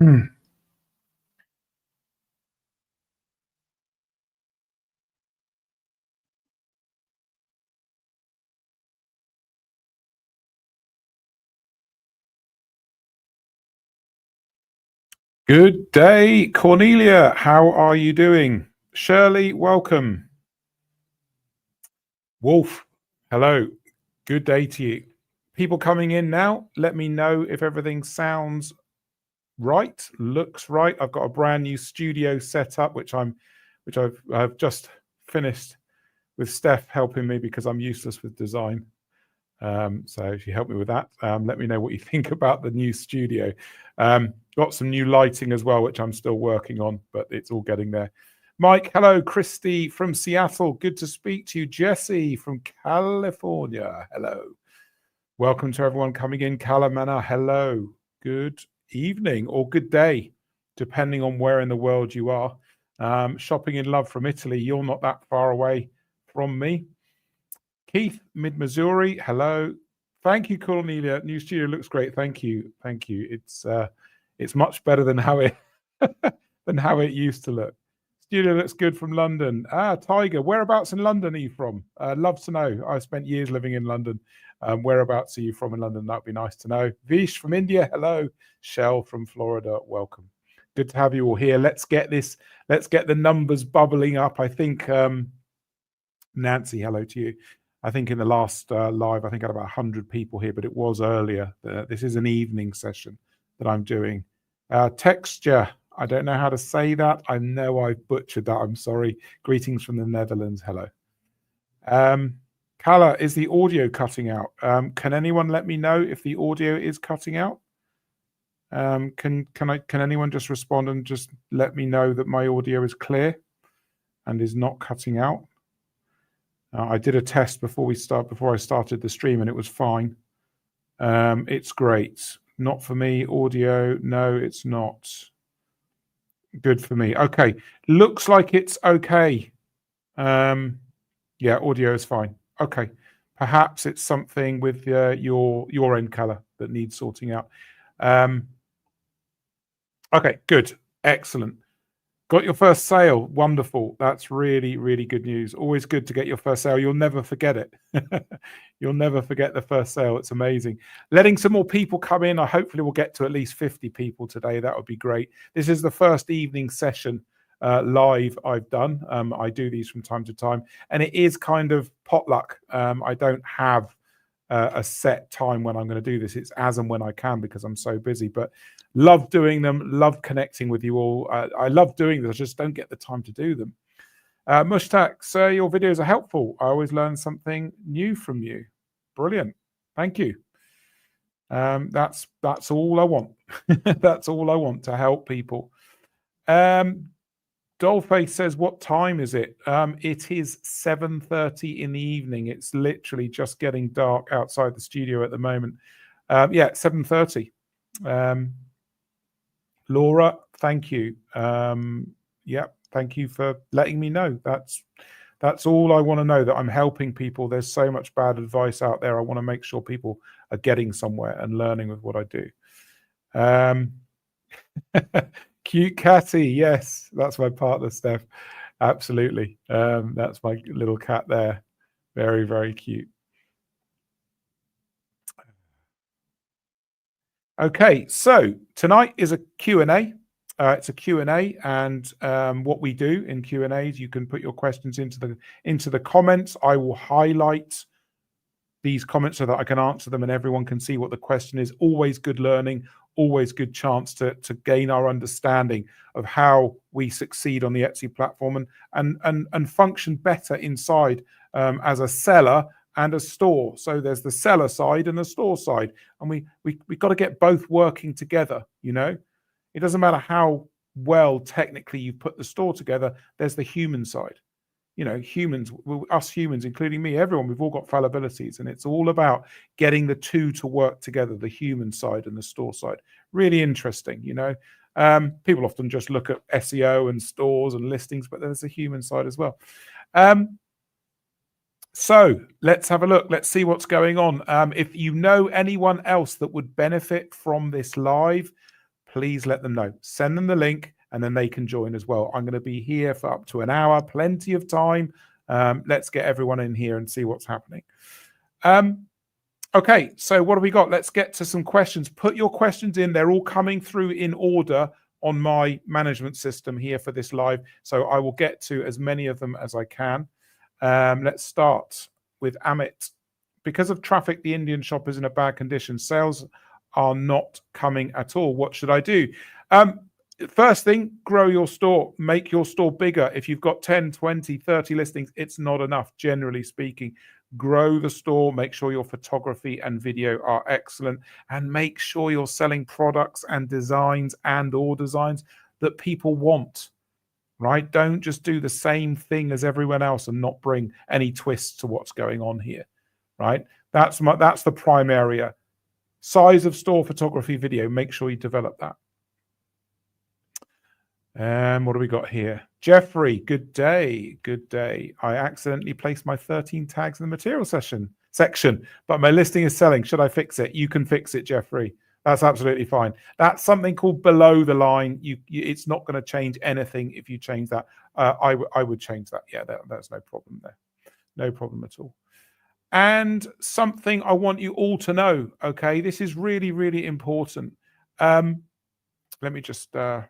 Hmm. Good day, Cornelia. How are you doing? Shirley, welcome. Wolf, hello. Good day to you. People coming in now, let me know if everything sounds right, looks right. I've got a brand new studio set up, which I've just finished with Steph helping me because I'm useless with design. So if you help me with that, let me know what you think about the new studio. Got some new lighting as well, which I'm still working on, but it's all getting there. Mike, hello. Christy from Seattle, good to speak to you. Jesse from California, hello. Welcome to everyone coming in. Calamana, hello. Good evening or good day, depending on where in the world you are. Shopping in love from Italy, you're not that far away from me. Keith, Mid Missouri, hello. Thank you, Cornelia. New studio looks great. Thank you, thank you. It's much better than how it than how it used to look. Studio looks good from London. Tiger, whereabouts in London are you from? Love to know. I spent years living in London. Whereabouts are you from in London? That'd be nice to know. Vish from India, hello. Shell from Florida, welcome. Good to have you all here. Let's get the numbers bubbling up. I think Nancy, hello to you. I think in the last live, I think I had about 100 people here, but it was earlier. This is an evening session that I'm doing. Texture, I don't know how to say that. I know I butchered that. I'm sorry. Greetings from the Netherlands. Hello. Kala, is the audio cutting out? Can anyone let me know if the audio is cutting out? Can anyone just respond and just let me know that my audio is clear and is not cutting out? I did a test before I started the stream, and it was fine. It's great. Not for me. Audio, no, it's not. Good for me. Okay, looks like it's okay. Yeah, audio is fine. Okay, perhaps it's something with your end color that needs sorting out. Okay, good, excellent. Got your first sale. Wonderful. That's really, really good news. Always good to get your first sale. You'll never forget it. You'll never forget the first sale. It's amazing. Letting some more people come in. I hopefully will get to at least 50 people today. That would be great. This is the first evening session live I've done. I do these from time to time, and it is kind of potluck. I don't have a set time when I'm going to do this. It's as and when I can because I'm so busy. But love doing them, love connecting with you all. I love doing this, I just don't get the time to do them. Mushtaq, sir, your videos are helpful. I always learn something new from you. Brilliant. Thank you. That's all I want. That's all I want, to help people. Dollface says, what time is it? It is 7:30 in the evening. It's literally just getting dark outside the studio at the moment. Yeah, 7:30. Laura, thank you. Yeah, thank you for letting me know. That's all I want to know, that I'm helping people. There's so much bad advice out there. I want to make sure people are getting somewhere and learning with what I do. Cute Catty, yes, that's my partner, Steph. Absolutely. That's my little cat there. Very, very cute. Okay, so tonight is a Q&A. It's a Q&A, and what we do in Q&As, you can put your questions into the comments. I will highlight these comments so that I can answer them and everyone can see what the question is. Always good learning, always good chance to gain our understanding of how we succeed on the Etsy platform and function better inside as a seller and a store. So there's the seller side and the store side, and we've got to get both working together. You know, it doesn't matter how well technically you put the store together. There's the human side. You know, humans, us humans, including me, everyone, we've all got fallibilities, and it's all about getting the two to work together, the human side and the store side. Really interesting, you know. People often just look at SEO and stores and listings, but there's a human side as well. So let's have a look. Let's see what's going on. If you know anyone else that would benefit from this live, please let them know. Send them the link and then they can join as well. I'm going to be here for up to an hour, plenty of time. Let's get everyone in here and see what's happening. Okay, so what have we got? Let's get to some questions. Put your questions in. They're all coming through in order on my management system here for this live. So I will get to as many of them as I can. Let's start with Amit. Because of traffic, the Indian shop is in a bad condition. Sales are not coming at all. What should I do? First thing, grow your store. Make your store bigger. If you've got 10, 20, 30 listings, it's not enough, generally speaking. Grow the store. Make sure your photography and video are excellent. And make sure you're selling products and designs or designs that people want. Right? Don't just do the same thing as everyone else and not bring any twists to what's going on here. Right? That's the prime area. Size of store, photography, video. Make sure you develop that. And what do we got here? Jeffrey, good day. Good day. I accidentally placed my 13 tags in the material section, but my listing is selling. Should I fix it? You can fix it, Jeffrey. That's absolutely fine. That's something called below the line. It's not going to change anything if you change that. I would change that. Yeah, there's no problem there. No problem at all. And something I want you all to know, okay? This is really, really important. Let me just... where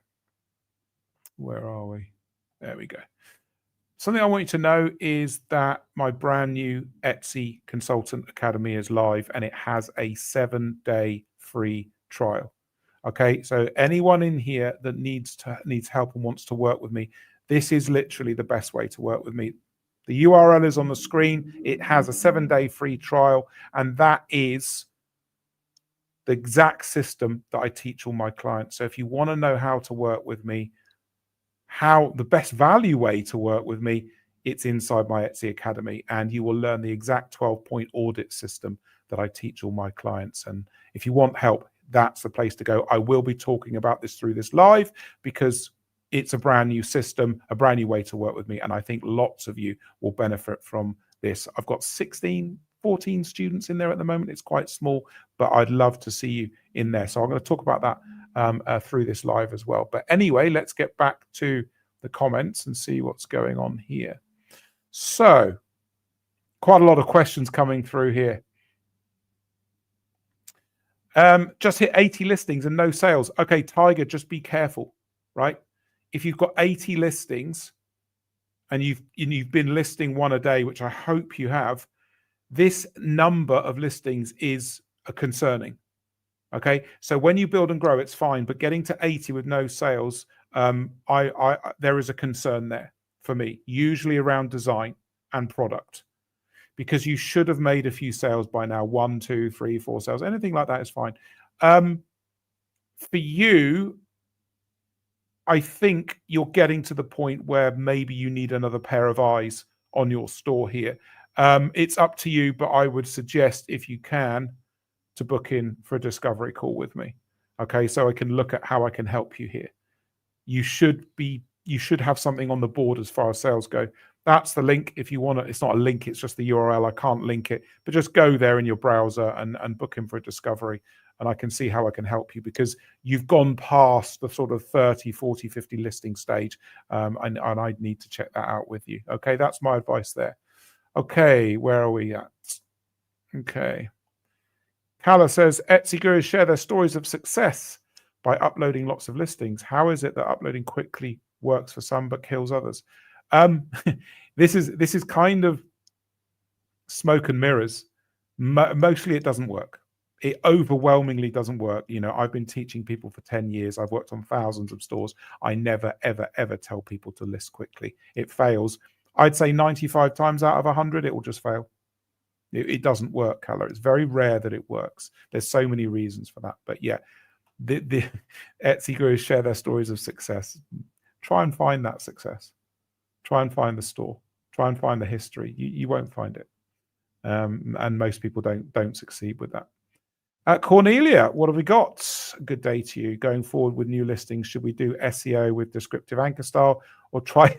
are we? There we go. Something I want you to know is that my brand new Etsy Consultant Academy is live and it has a 7-day free trial. Okay, so anyone in here that needs help and wants to work with me, this is literally the best way to work with me. The URL is on the screen. It has a 7-day free trial, and that is the exact system that I teach all my clients. So if you want to know how to work with me, how the best value way to work with me, it's inside my Etsy Academy, and you will learn the exact 12-point audit system that I teach all my clients. And if you want help, that's the place to go. I will be talking about this through this live because it's a brand new system, a brand new way to work with me. And I think lots of you will benefit from this. I've got 14 students in there at the moment. It's quite small, but I'd love to see you in there. So I'm going to talk about that through this live as well. But anyway, let's get back to the comments and see what's going on here. So quite a lot of questions coming through here. Just hit 80 listings and no sales. Okay, Tiger, just be careful, right? If you've got 80 listings and you've been listing one a day, which I hope you have, this number of listings is concerning. Okay, so when you build and grow, it's fine, but getting to 80 with no sales, there is a concern there for me, usually around design and product, because you should have made a few sales by now. 1, 2, 3, 4 sales, anything like that is fine. For you, I think you're getting to the point where maybe you need another pair of eyes on your store here. It's up to you, but I would suggest, if you can, to book in for a discovery call with me. Okay, so I can look at how I can help you here. You should have something on the board as far as sales go. That's the link. If you want to, it's not a link, it's just the URL. I can't link it, but just go there in your browser and book in for a discovery. And I can see how I can help you, because you've gone past the sort of 30, 40, 50 listing stage. And I need to check that out with you. Okay, that's my advice there. Okay, where are we at? Okay. Kala says, Etsy gurus share their stories of success by uploading lots of listings. How is it that uploading quickly works for some but kills others? This is kind of smoke and mirrors. Mostly it doesn't work. It overwhelmingly doesn't work. You know, I've been teaching people for 10 years. I've worked on thousands of stores. I never, ever, ever tell people to list quickly. It fails. I'd say 95 times out of 100, it will just fail. It doesn't work, Kala. It's very rare that it works. There's so many reasons for that. But yeah, the Etsy gurus share their stories of success. Try and find that success. Try and find the store. Try and find the history. You won't find it. And most people don't succeed with that. Cornelia, what have we got? Good day to you. Going forward with new listings, should we do SEO with descriptive anchor style, or try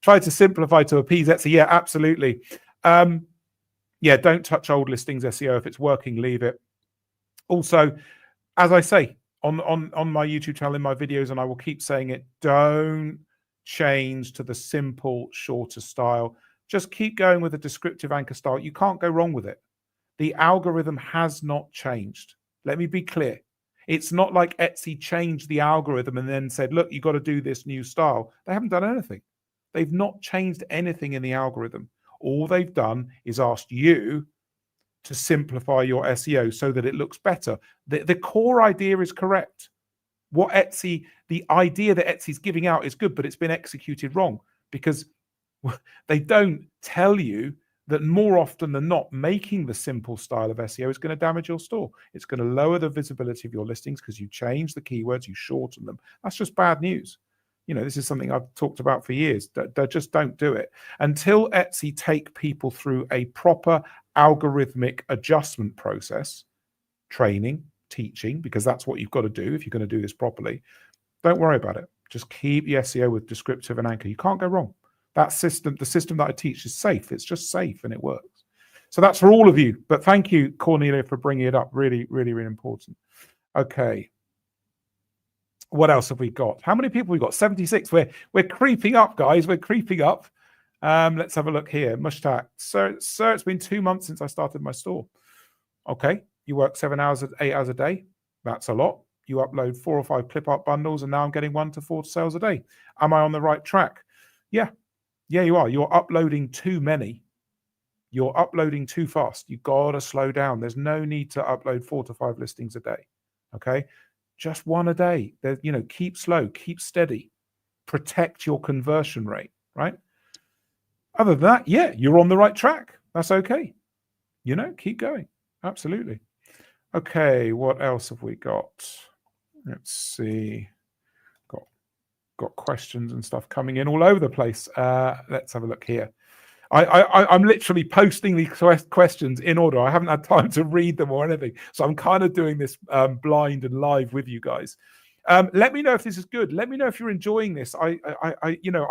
to simplify to appease Etsy? Yeah, absolutely. Yeah, don't touch old listings SEO. If it's working, leave it. Also, as I say, on my YouTube channel, in my videos, and I will keep saying it, don't change to the simple, shorter style. Just keep going with the descriptive anchor style. You can't go wrong with it. The algorithm has not changed. Let me be clear. It's not like Etsy changed the algorithm and then said, look, you've got to do this new style. They haven't done anything. They've not changed anything in the algorithm. All they've done is asked you to simplify your SEO so that it looks better. The core idea is correct. The idea that Etsy's giving out is good, but it's been executed wrong, because they don't tell you that more often than not, making the simple style of SEO is going to damage your store. It's going to lower the visibility of your listings because you change the keywords, you shorten them. That's just bad news. You know, this is something I've talked about for years. They just don't do it. Until Etsy take people through a proper algorithmic adjustment process, training, teaching, because that's what you've got to do if you're going to do this properly, don't worry about it. Just keep the SEO with descriptive and anchor. You can't go wrong. That system, the system that I teach, is safe. It's just safe and it works. So that's for all of you. But thank you, Cornelia, for bringing it up. Really, really, really important. Okay. What else have we got? How many people we got? 76. We're creeping up, guys. We're creeping up. Let's have a look here. Mushtaq. Sir, it's been 2 months since I started my store. Okay. You work 8 hours a day. That's a lot. You upload 4 or 5 clip art bundles, and now I'm getting 1 to 4 sales a day. Am I on the right track? Yeah. Yeah, you are. You're uploading too many. You're uploading too fast. You've got to slow down. There's no need to upload 4 to 5 listings a day. Okay. Just 1 a day. Keep slow, keep steady, protect your conversion rate, right? Other than that, yeah, you're on the right track. That's okay. Keep going. Absolutely. Okay, what else have we got? Let's see. Got questions and stuff coming in all over the place. Let's have a look here. I'm literally posting these questions in order. I haven't had time to read them or anything, so I'm kind of doing this blind and live with you guys. Let me know if this is good. Let me know if you're enjoying this. I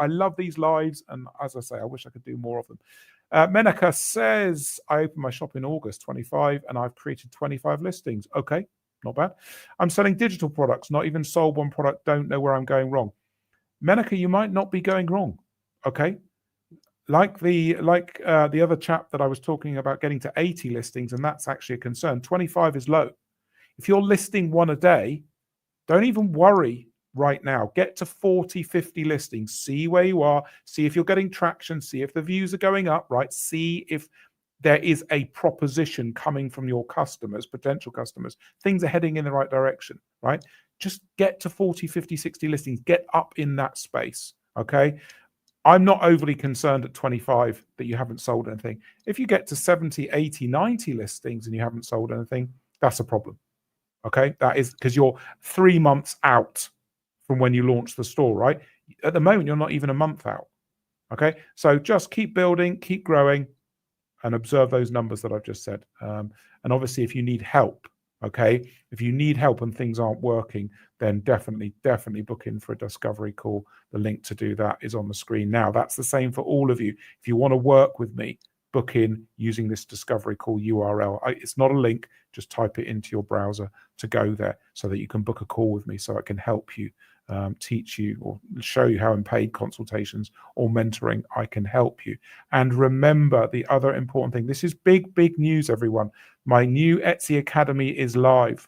love these lives, and as I say, I wish I could do more of them. Menaka says, I opened my shop in August 25, and I've created 25 listings. Okay, not bad. I'm selling digital products, not even sold one product. Don't know where I'm going wrong. Menaka, you might not be going wrong. Okay. Like the other chap that I was talking about getting to 80 listings, and that's actually a concern. 25 is low. If you're listing 1 a day, don't even worry right now. Get to 40, 50 listings. See where you are. See if you're getting traction. See if the views are going up, right? See if there is a proposition coming from your customers, potential customers. Things are heading in the right direction, right? Just get to 40, 50, 60 listings. Get up in that space, okay? I'm not overly concerned at 25 that you haven't sold anything. If you get to 70, 80, 90 listings and you haven't sold anything, that's a problem, okay? That is because you're 3 months out from when you launch the store, right? At the moment, you're not even a month out, okay? So just keep building, keep growing, and observe those numbers that I've just said. And obviously, if you need help, okay, if you need help and things aren't working, then definitely book in for a discovery call. The link to do that is on the screen now. That's the same for all of you. If you want to work with me, book in using this discovery call URL. It's not a link, just type it into your browser to go there so that you can book a call with me so I can help you, teach you or show you how in paid consultations or mentoring I can help you. And remember the other important thing, this is big news, everyone. My new Etsy Academy is live.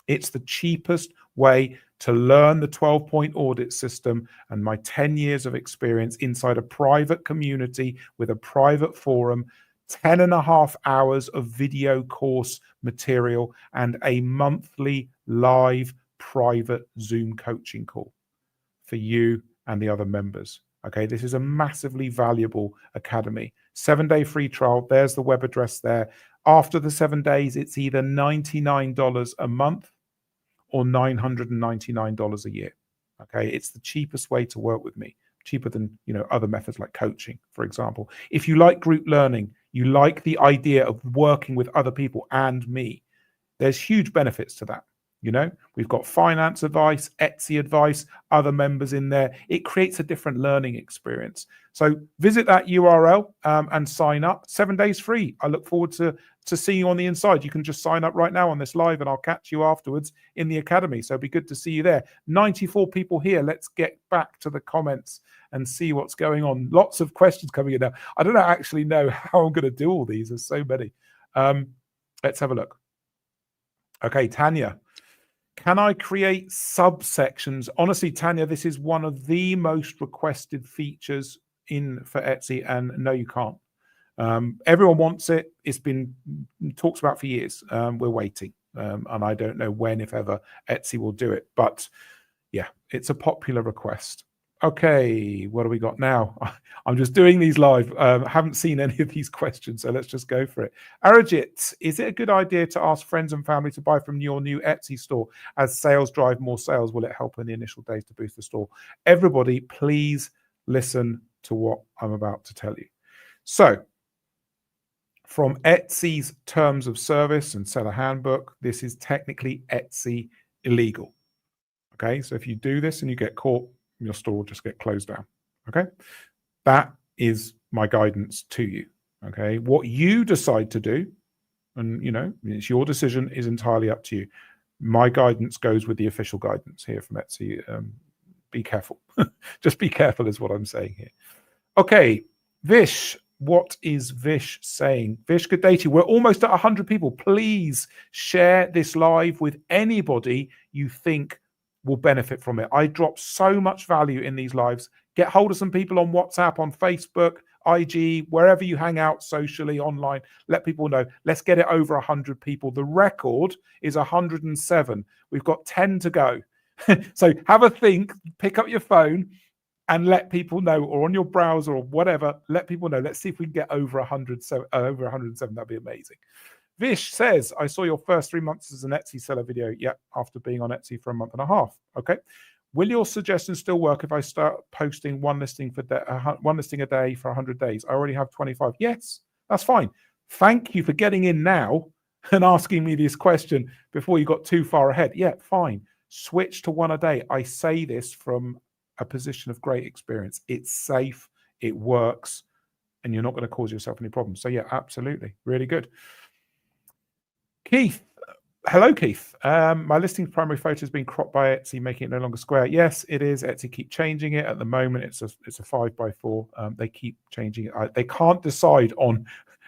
It's the cheapest way to learn the 12-point audit system and my 10 years of experience inside a private community with a private forum, 10.5 hours of video course material, and a monthly live private Zoom coaching call for you and the other members. Okay, this is a massively valuable academy. 7-day free trial. There's the web address there. After the 7 days, it's either $99 a month or $999 a year. Okay, it's the cheapest way to work with me, cheaper than other methods like coaching, for example. If you like group learning, you like the idea of working with other people and me, there's huge benefits to that. You know, we've got finance advice, Etsy advice, other members in there. It creates a different learning experience. So visit that URL and sign up. 7 days free. I look forward to seeing you on the inside. You can just sign up right now on this live and I'll catch you afterwards in the academy. So it'd be good to see you there. 94 people here. Let's get back to the comments and see what's going on. Lots of questions coming in now. I don't actually know how I'm going to do all these. There's so many. Let's have a look. Okay, Tanya. Can I create subsections? Honestly, Tanya, this is one of the most requested features for Etsy, and no, you can't. Everyone wants it. It's been talked about for years. We're waiting, and I don't know when, if ever, Etsy will do it. But yeah, it's a popular request. Okay, what do we got now? I'm just doing these live. Haven't seen any of these questions, so let's just go for it. Arajit, is it a good idea to ask friends and family to buy from your new Etsy store as sales drive more sales? Will it help in the initial days to boost the store? Everybody, please listen to what I'm about to tell you. So, from Etsy's terms of service and seller handbook, this is technically Etsy illegal. Okay, so if you do this and you get caught, your store will just get closed down. Okay, that is my guidance to you. Okay, what you decide to do, and you know, it's your decision, is entirely up to you. My guidance goes with the official guidance here from Etsy. Be careful. Just be careful is what I'm saying here. Okay, Vish, what is Vish saying? Vish, good day to you. We're almost at 100 people. Please share this live with anybody you think will benefit from it. I drop so much value in these lives. Get hold of some people on WhatsApp, on Facebook, IG, wherever you hang out socially, online. Let people know. Let's get it over 100 people. The record is 107. We've got 10 to go. So have a think, pick up your phone and let people know, or on your browser or whatever, let people know. Let's see if we can get over 100. So over 107, that'd be amazing. Vish says, I saw your first 3 months as an Etsy seller video. Yep, after being on Etsy for a month and a half. Okay. Will your suggestion still work if I start posting one listing a day for 100 days? I already have 25. Yes, that's fine. Thank you for getting in now and asking me this question before you got too far ahead. Yeah, fine. Switch to one a day. I say this from a position of great experience. It's safe, it works, and you're not going to cause yourself any problems. So yeah, absolutely. Really good. Keith, hello, Keith. My listing's primary photo has been cropped by Etsy, making it no longer square. Yes, it is. Etsy keep changing it. At the moment, it's a 5x4. They keep changing it. They can't decide on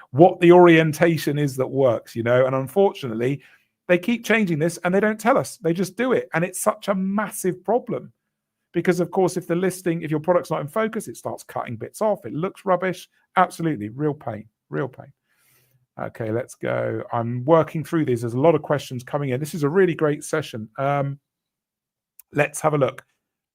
what the orientation is that works, you know. And unfortunately, they keep changing this, and they don't tell us. They just do it, and it's such a massive problem because, of course, if your product's not in focus, it starts cutting bits off. It looks rubbish. Absolutely, real pain. Real pain. Okay, let's go. I'm working through these. There's a lot of questions coming in. This is a really great session. Let's have a look.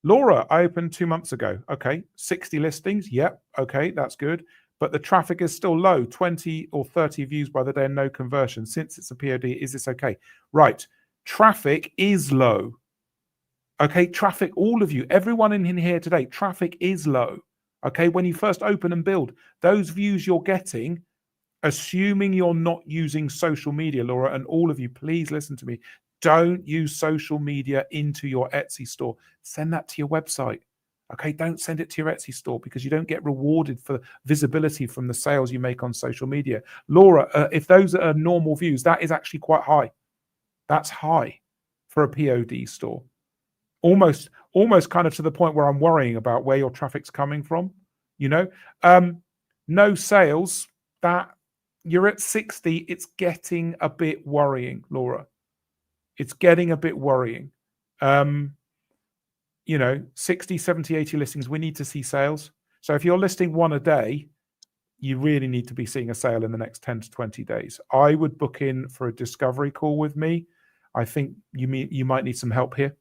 Laura, I opened 2 months ago. Okay, 60 listings. Yep. Okay, that's good. But the traffic is still low, 20 or 30 views by the day and no conversion. Since it's a POD, is this okay? Right. Traffic is low. Okay, traffic, all of you, everyone in here today, traffic is low. Okay, when you first open and build, those views you're getting, assuming you're not using social media, Laura, and all of you, please listen to me. Don't use social media into your Etsy store. Send that to your website. Okay, don't send it to your Etsy store because you don't get rewarded for visibility from the sales you make on social media. Laura, if those are normal views, that is actually quite high. That's high for a POD store. Almost kind of to the point where I'm worrying about where your traffic's coming from. You know, no sales, that you're at 60, it's getting a bit worrying, Laura. It's getting a bit worrying. You know, 60, 70, 80 listings, we need to see sales. So if you're listing one a day, you really need to be seeing a sale in the next 10 to 20 days. I would book in for a discovery call with me. I think you might need some help here.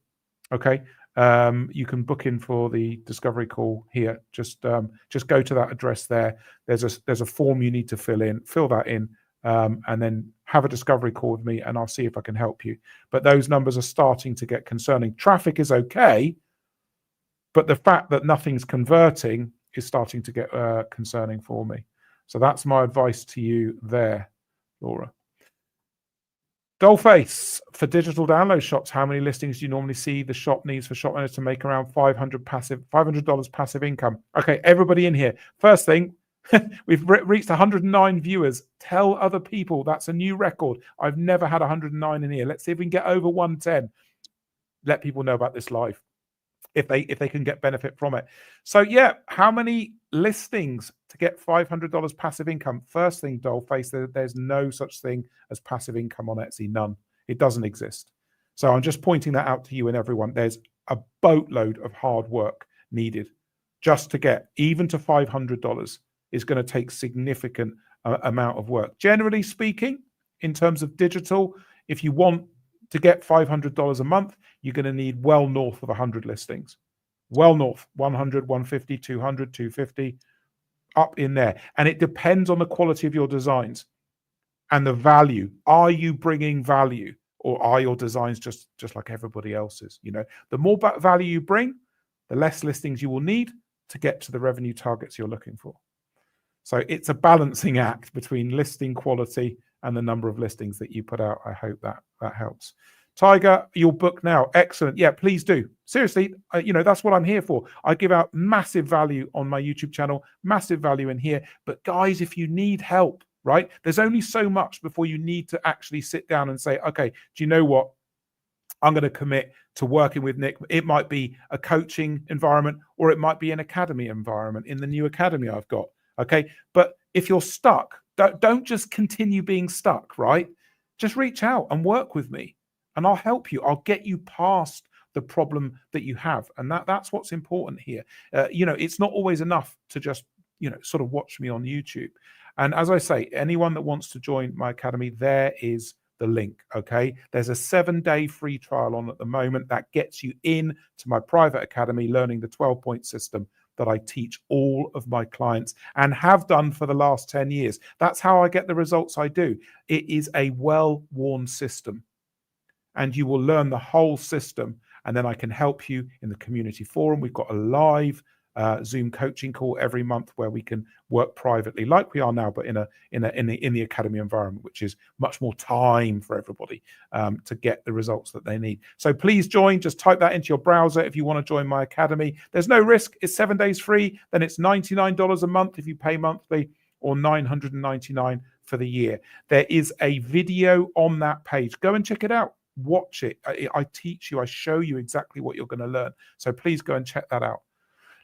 Okay. You can book in for the discovery call here. Just go to that address there. There's a form you need to fill that in, and then have a discovery call with me, and I'll see if I can help you. But those numbers are starting to get concerning. Traffic is okay, but the fact that nothing's converting is starting to get concerning for me. So that's my advice to you there, Laura. Dollface, for digital download shops, how many listings do you normally see the shop needs for shop owners to make around $500 passive income? Okay, everybody in here. First thing, we've reached 109 viewers. Tell other people that's a new record. I've never had 109 in here. Let's see if we can get over 110. Let people know about this live if they can get benefit from it. So yeah, how many listings to get $500 passive income? First thing, Dollface, there's no such thing as passive income on Etsy. None. It doesn't exist. So I'm just pointing that out to you and everyone. There's a boatload of hard work needed just to get even to $500 is going to take significant amount of work. Generally speaking, in terms of digital, if you want to get $500 a month, you're going to need well north of 100 listings. Well north, 100, 150, 200, 250, up in there. And it depends on the quality of your designs and the value. Are you bringing value, or are your designs just like everybody else's? You know, the more value you bring, the less listings you will need to get to the revenue targets you're looking for. So it's a balancing act between listing quality and the number of listings that you put out. I hope that helps. Tiger, your book now. Excellent. Yeah, please do. Seriously, you know, that's what I'm here for. I give out massive value on my YouTube channel, massive value in here. But guys, if you need help, right, there's only so much before you need to actually sit down and say, okay, do you know what? I'm going to commit to working with Nick. It might be a coaching environment, or it might be an academy environment in the new academy I've got. Okay. But if you're stuck, don't just continue being stuck, right? Just reach out and work with me and I'll help you. I'll get you past the problem that you have. And that's what's important here. You know, it's not always enough to just, you know, sort of watch me on YouTube. And as I say, anyone that wants to join my academy, there is the link. Okay. There's a 7-day free trial on at the moment that gets you in to my private academy, learning the 12-point system that I teach all of my clients and have done for the last 10 years. That's how I get the results I do. It is a well-worn system, and you will learn the whole system. And then I can help you in the community forum. We've got a live Zoom coaching call every month where we can work privately, like we are now, but in the academy environment, which is much more time for everybody to get the results that they need. So please join. Just type that into your browser if you want to join my academy. There's no risk. It's 7 days free. Then it's $99 a month if you pay monthly, or $999 for the year. There is a video on that page. Go and check it out. Watch it. I teach you. I show you exactly what you're going to learn. So please go and check that out.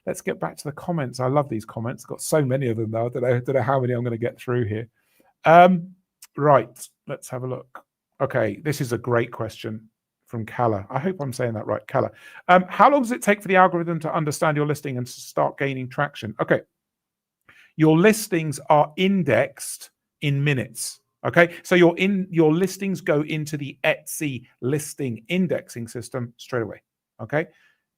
Let's get back to the comments. I love these comments. I've got so many of them now. I don't know how many I'm going to get through here. Right. Let's have a look. Okay. This is a great question from Kala. I hope I'm saying that right. Kala. How long does it take for the algorithm to understand your listing and start gaining traction? Okay. Your listings are indexed in minutes. Okay. So your listings go into the Etsy listing indexing system straight away. Okay.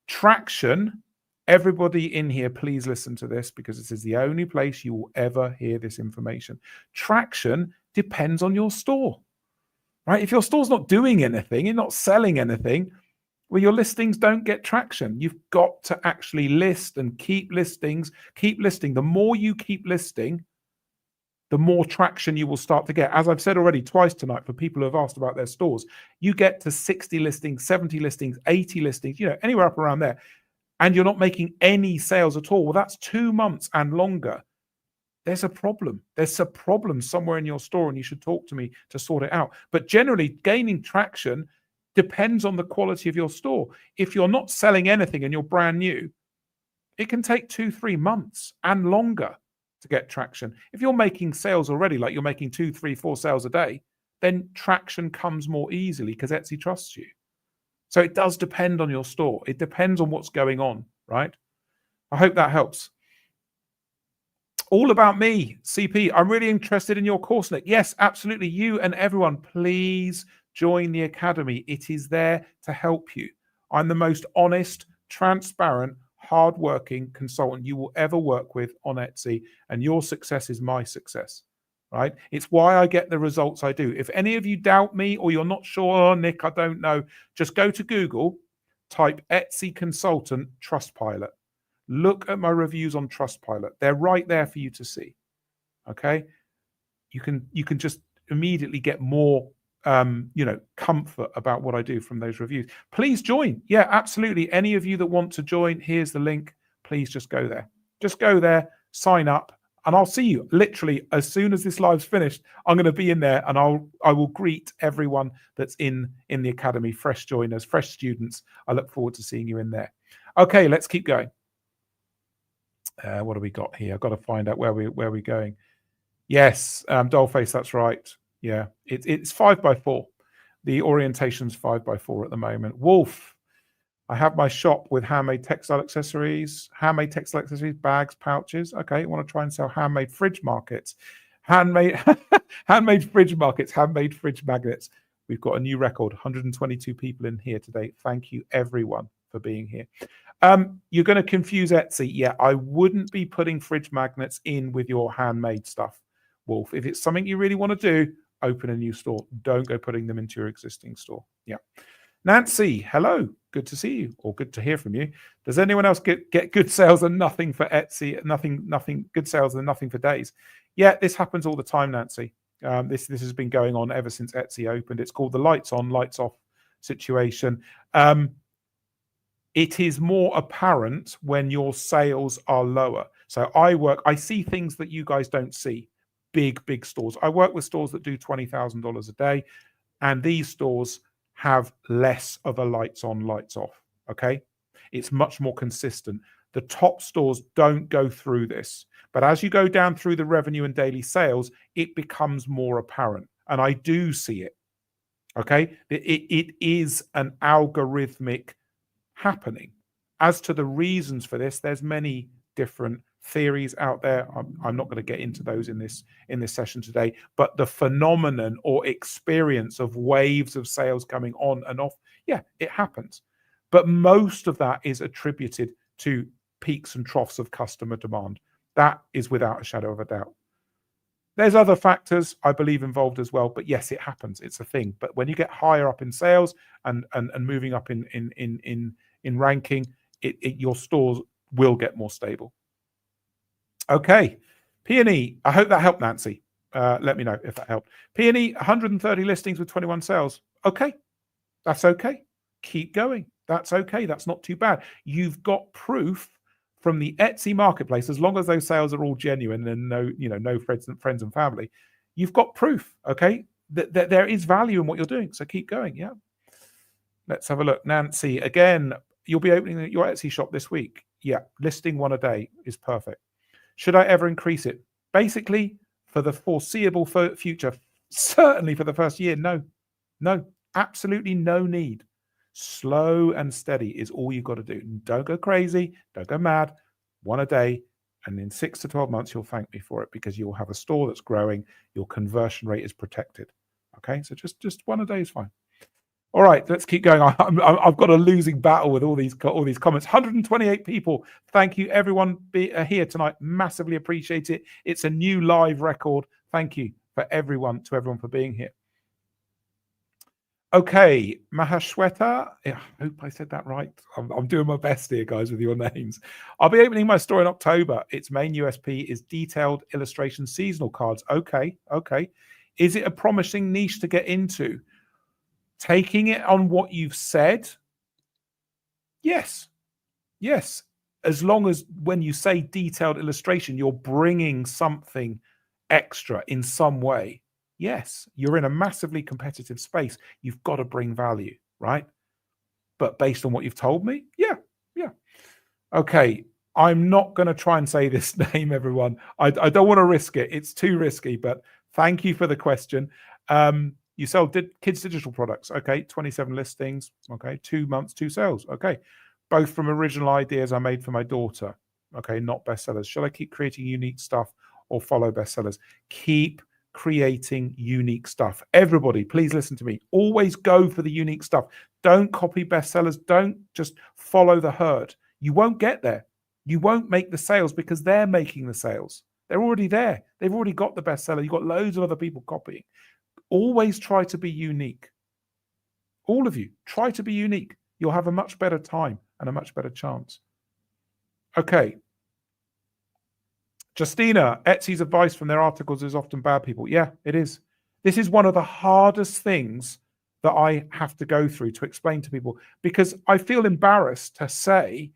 Traction. Everybody in here, please listen to this, because this is the only place you will ever hear this information. Traction depends on your store, right? If your store's not doing anything, you're not selling anything, well, your listings don't get traction. You've got to actually list and keep listing. The more you keep listing, the more traction you will start to get. As I've said already twice tonight, for people who have asked about their stores, you get to 60 listings, 70 listings, 80 listings, you know, anywhere up around there, and you're not making any sales at all. Well, that's 2 months and longer. There's a problem. There's a problem somewhere in your store, and you should talk to me to sort it out. But generally, gaining traction depends on the quality of your store. If you're not selling anything and you're brand new, it can take 2-3 months and longer to get traction. If you're making sales already, like you're making 2, 3, 4 sales a day, then traction comes more easily because Etsy trusts you. So it does depend on your store. It depends on what's going on, right? I hope that helps. All about me, CP. I'm really interested in your course, Nick. Yes, absolutely. You and everyone, please join the academy. It is there to help you. I'm the most honest, transparent, hardworking consultant you will ever work with on Etsy, and your success is my success. Right? It's why I get the results I do. If any of you doubt me, or you're not sure, oh, Nick, I don't know, just go to Google, type Etsy consultant Trustpilot. Look at my reviews on Trustpilot. They're right there for you to see. Okay? You can just immediately get more comfort about what I do from those reviews. Please join. Yeah, absolutely. Any of you that want to join, here's the link. Please just go there. Just go there, sign up, and I'll see you literally as soon as this live's finished. I'm going to be in there, and I will greet everyone that's in the academy, fresh joiners, fresh students. I look forward to seeing you in there. Okay, let's keep going. What do we got here? I've got to find out where we're going. Yes, Dollface, that's right. Yeah, it's 5x4. The orientation's 5x4 at the moment. Wolf, I have my shop with handmade textile accessories, bags, pouches. Okay, I want to try and sell handmade fridge markets, handmade fridge markets, handmade fridge magnets. We've got a new record, 122 people in here today. Thank you, everyone, for being here. You're going to confuse Etsy. Yeah, I wouldn't be putting fridge magnets in with your handmade stuff, Wolf. If it's something you really want to do, open a new store. Don't go putting them into your existing store. Yeah. Nancy, hello. Good to see you, or good to hear from you. Does anyone else get good sales and nothing for Etsy? Nothing good sales and nothing for days. Yeah, this happens all the time, Nancy. This has been going on ever since Etsy opened. It's called the lights on, lights off situation. It is more apparent when your sales are lower. So I see things that you guys don't see. Big stores. I work with stores that do $20,000 a day, and these stores have less of a lights on, lights off. Okay, it's much more consistent. The top stores don't go through this, but as you go down through the revenue and daily sales, it becomes more apparent, and I do see it. Okay, it is an algorithmic happening. As to the reasons for this, there's many different theories out there. I'm not going to get into those in this session today, but the phenomenon or experience of waves of sales coming on and off, yeah, it happens. But most of that is attributed to peaks and troughs of customer demand. That is without a shadow of a doubt. There's other factors, I believe, involved as well, but yes, it happens. It's a thing. But when you get higher up in sales and moving up in ranking, your stores will get more stable. Okay, Peony, I hope that helped, Nancy. Let me know if that helped. Peony, 130 listings with 21 sales. Okay, that's okay. Keep going. That's okay. That's not too bad. You've got proof from the Etsy marketplace, as long as those sales are all genuine and no friends and family. You've got proof, okay, that there is value in what you're doing. So keep going. Yeah. Let's have a look. Nancy, again, you'll be opening your Etsy shop this week. Yeah, listing one a day is perfect. Should I ever increase it? Basically, for the foreseeable future, certainly for the first year, no, absolutely no need. Slow and steady is all you've got to do. Don't go crazy. Don't go mad. One a day. And in 6 to 12 months, you'll thank me for it, because you'll have a store that's growing. Your conversion rate is protected. Okay, so just one a day is fine. All right, let's keep going. I've got a losing battle with all these comments. 128 people. Thank you, everyone here tonight. Massively appreciate it. It's a new live record. Thank you for everyone for being here. Okay, Mahashweta. I hope I said that right. I'm doing my best here, guys, with your names. I'll be opening my store in October. Its main USP is detailed illustration seasonal cards. Okay. Is it a promising niche to get into? Taking it on what you've said, yes. As long as when you say detailed illustration, you're bringing something extra in some way. Yes, you're in a massively competitive space. You've got to bring value, right? But based on what you've told me, yeah. Okay, I'm not going to try and say this name, everyone. I don't want to risk it. It's too risky, but thank you for the question. You sell kids' digital products. Okay, 27 listings. Okay, 2 months, 2 sales. Okay, both from original ideas I made for my daughter. Okay, not bestsellers. Shall I keep creating unique stuff or follow bestsellers? Keep creating unique stuff. Everybody, please listen to me. Always go for the unique stuff. Don't copy bestsellers. Don't just follow the herd. You won't get there. You won't make the sales because they're making the sales. They're already there. They've already got the bestseller. You've got loads of other people copying. Always try to be unique. All of you, try to be unique. You'll have a much better time and a much better chance. Okay. Justina, Etsy's advice from their articles is often bad people. Yeah, it is. This is one of the hardest things that I have to go through to explain to people, because I feel embarrassed to say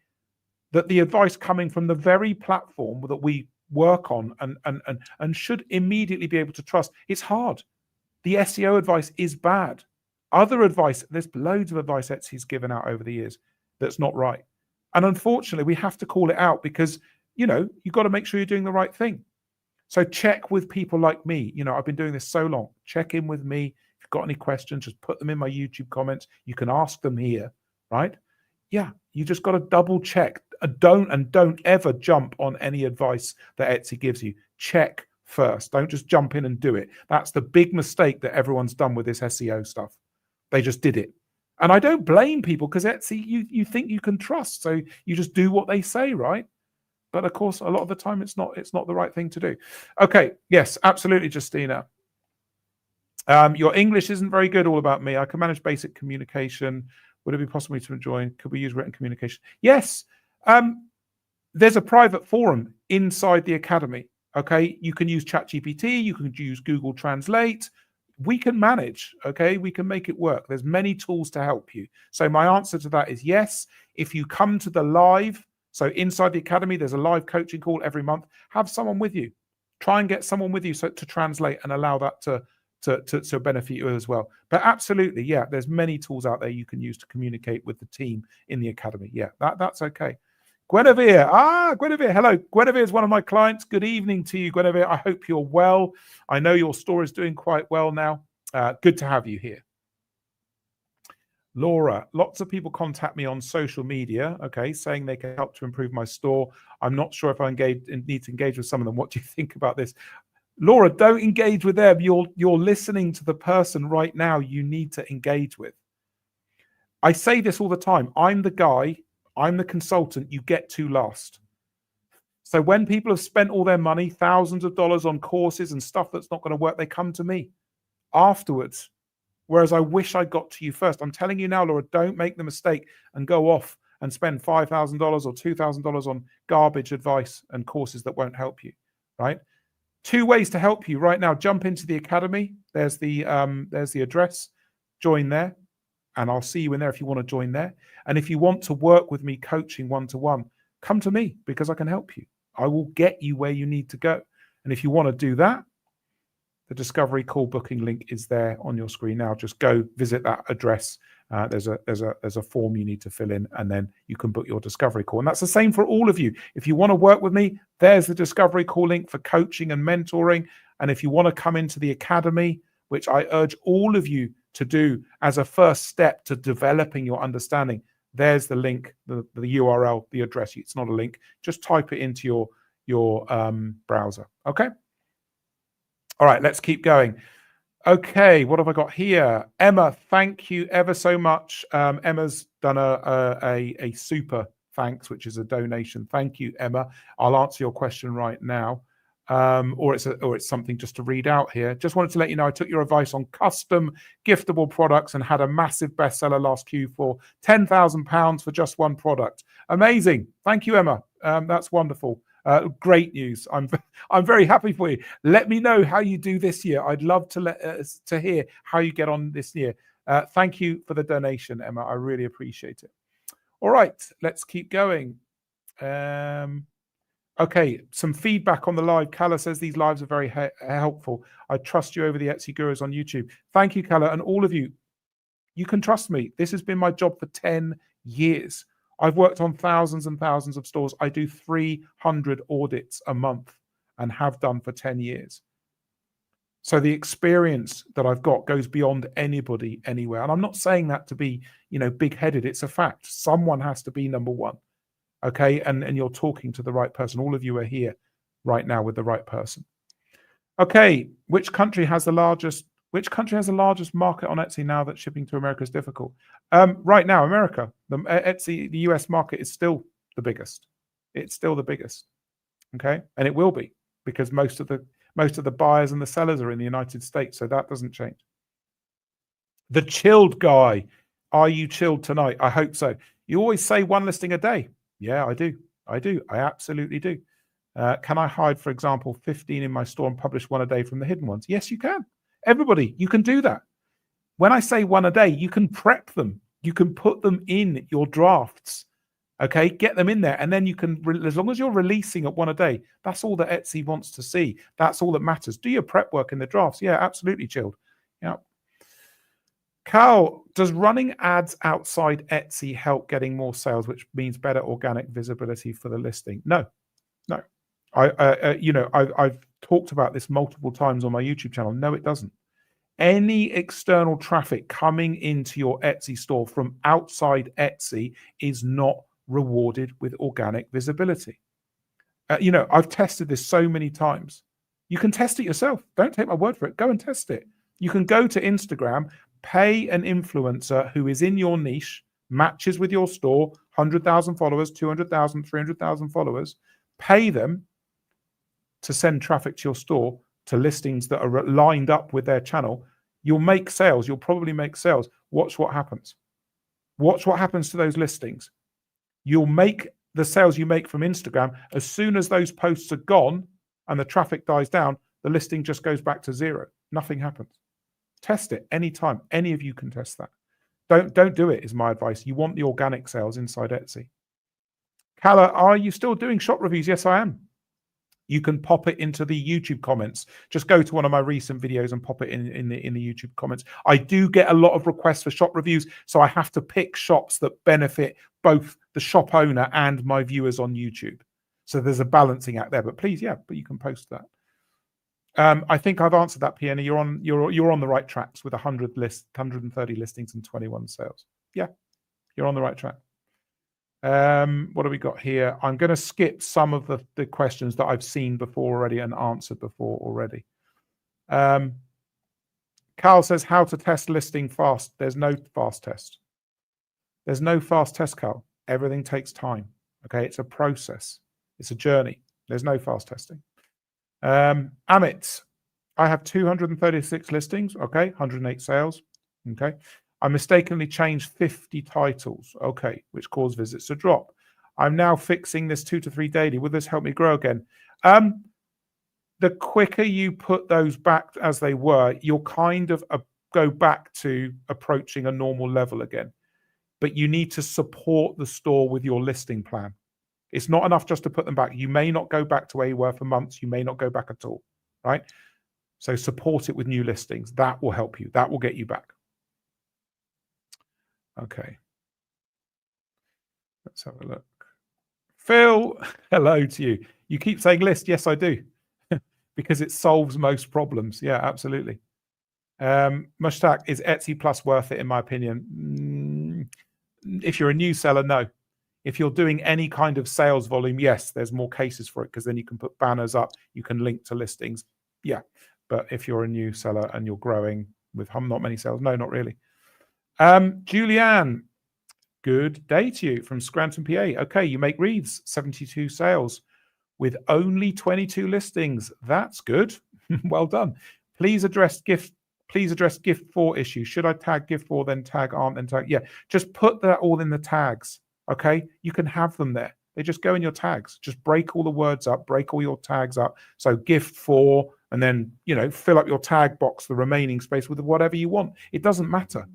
that the advice coming from the very platform that we work on and should immediately be able to trust, it's hard. The SEO advice is bad. Other advice, there's loads of advice Etsy's given out over the years that's not right. And unfortunately, we have to call it out because, you've got to make sure you're doing the right thing. So check with people like me. I've been doing this so long. Check in with me. If you've got any questions, just put them in my YouTube comments. You can ask them here, right? Yeah, you just got to double check. Don't ever jump on any advice that Etsy gives you. Check first. Don't just jump in and do it. That's the big mistake that everyone's done with this SEO stuff. They just did it. And I don't blame people, because Etsy, you think you can trust. So you just do what they say, right? But of course, a lot of the time it's not the right thing to do. Okay, yes, absolutely, Justina. Your English isn't very good, all about me. I can manage basic communication. Would it be possible to join? Could we use written communication? Yes. There's a private forum inside the Academy. Okay, you can use ChatGPT, you can use Google Translate. We can manage, okay? We can make it work. There's many tools to help you. So my answer to that is yes. If you come to the live, so inside the Academy, there's a live coaching call every month. Have someone with you. Try and get someone with you to translate and allow that to benefit you as well. But absolutely, yeah, there's many tools out there you can use to communicate with the team in the Academy. Yeah, that's okay. Guinevere. Guinevere. Hello. Guinevere is one of my clients. Good evening to you, Guinevere. I hope you're well. I know your store is doing quite well now. Good to have you here. Laura, lots of people contact me on social media, okay, saying they can help to improve my store. I'm not sure if I need to engage with some of them. What do you think about this? Laura, don't engage with them. You're listening to the person right now you need to engage with. I say this all the time. I'm the guy, I'm the consultant you get to last. So when people have spent all their money, thousands of dollars on courses and stuff that's not going to work, they come to me afterwards. Whereas I wish I got to you first. I'm telling you now, Laura, don't make the mistake and go off and spend $5,000 or $2,000 on garbage advice and courses that won't help you, right? 2 ways to help you right now. Jump into the Academy. There's the address. Join there, and I'll see you in there if you want to join there. And if you want to work with me coaching one-to-one, come to me because I can help you. I will get you where you need to go. And if you want to do that, the Discovery Call booking link is there on your screen now. Just go visit that address. There's a form you need to fill in, and then you can book your Discovery Call. And that's the same for all of you. If you want to work with me, there's the Discovery Call link for coaching and mentoring. And if you want to come into the Academy, which I urge all of you to do as a first step to developing your understanding, there's the link, the URL, the address. It's not a link. Just type it into your browser. Okay. All right, let's keep going. Okay, what have I got here? Emma, thank you ever so much. Emma's done a super thanks, which is a donation. Thank you, Emma. I'll answer your question right now. Or it's something just to read out here. Just wanted to let you know I took your advice on custom giftable products and had a massive bestseller last Q4, £10,000 for just one product. Amazing. Thank you, Emma. That's wonderful. Great news. I'm very happy for you. Let me know how you do this year. I'd love to hear how you get on this year. Thank you for the donation, Emma. I really appreciate it. All right, let's keep going. Okay, some feedback on the live. Kala says these lives are very helpful. I trust you over the Etsy Gurus on YouTube. Thank you, Kala, and all of you. You can trust me. This has been my job for 10 years. I've worked on thousands and thousands of stores. I do 300 audits a month and have done for 10 years. So the experience that I've got goes beyond anybody anywhere. And I'm not saying that to be, big-headed. It's a fact. Someone has to be number one. Okay, and you're talking to the right person. All of you are here right now with the right person. Okay, which country has the largest market on Etsy now that shipping to America is difficult? Right now, America. The US market is still the biggest. It's still the biggest. Okay, and it will be because most of the buyers and the sellers are in the United States, so that doesn't change. The chilled guy. Are you chilled tonight? I hope so. You always say one listing a day. Yeah, I do. I absolutely do. Can I hide, for example, 15 in my store and publish one a day from the hidden ones? Yes, you can. Everybody, you can do that. When I say one a day, you can prep them. You can put them in your drafts. Okay, get them in there, and then you can, as long as you're releasing at one a day, that's all that Etsy wants to see. That's all that matters. Do your prep work in the drafts. Yeah, absolutely, Chilled. Yeah. Carl, does running ads outside Etsy help getting more sales, which means better organic visibility for the listing? No. I've talked about this multiple times on my YouTube channel. No, it doesn't. Any external traffic coming into your Etsy store from outside Etsy is not rewarded with organic visibility. I've tested this so many times. You can test it yourself. Don't take my word for it. Go and test it. You can go to Instagram, pay an influencer who is in your niche, matches with your store, 100,000 followers, 200,000, 300,000 followers, pay them to send traffic to your store to listings that are lined up with their channel. You'll make sales. You'll probably make sales. Watch what happens. Watch what happens to those listings. You'll make the sales you make from Instagram. As soon as those posts are gone and the traffic dies down, the listing just goes back to zero. Nothing happens. Test it anytime. Any of you can test that. Don't do it, is my advice. You want the organic sales inside Etsy. Calla, are you still doing shop reviews? Yes, I am. You can pop it into the YouTube comments. Just go to one of my recent videos and pop it in the YouTube comments. I do get a lot of requests for shop reviews, so I have to pick shops that benefit both the shop owner and my viewers on YouTube. So there's a balancing act there. But please, but you can post that. I think I've answered that, Piena. You're on the right tracks with 130 listings and 21 sales. Yeah, you're on the right track. What do we got here? I'm going to skip some of the questions that I've seen before already and answered before already. Carl says, how to test listing fast. There's no fast test. There's no fast test, Carl. Everything takes time. Okay, it's a process. It's a journey. There's no fast testing. Amit, I have 236 listings. Okay, 108 sales. Okay. I mistakenly changed 50 titles, okay, which caused visits to drop. I'm now fixing this 2 to 3 daily. Will this help me grow again? The quicker you put those back as they were, you'll kind of go back to approaching a normal level again. But you need to support the store with your listing plan. It's not enough just to put them back. You may not go back to where you were for months. You may not go back at all, right? So support it with new listings. That will help you. That will get you back. Okay. Let's have a look. Phil, hello to you. You keep saying list. Yes, I do. Because it solves most problems. Yeah, absolutely. Mushtaq, is Etsy Plus worth it, in my opinion? If you're a new seller, no. If you're doing any kind of sales volume, yes, there's more cases for it because then you can put banners up. You can link to listings. Yeah. But if you're a new seller and you're growing with not many sales, no, not really. Julianne, good day to you from Scranton, PA. Okay, you make wreaths, 72 sales with only 22 listings. That's good. Well done. Please address gift 4 issue. Should I tag gift 4, then tag aunt, then tag? Yeah, just put that all in the tags. Okay, you can have them there. They just go in your tags. Just break all the words up, break all your tags up. So gift 4, and then fill up your tag box, the remaining space, with whatever you want. It doesn't matter.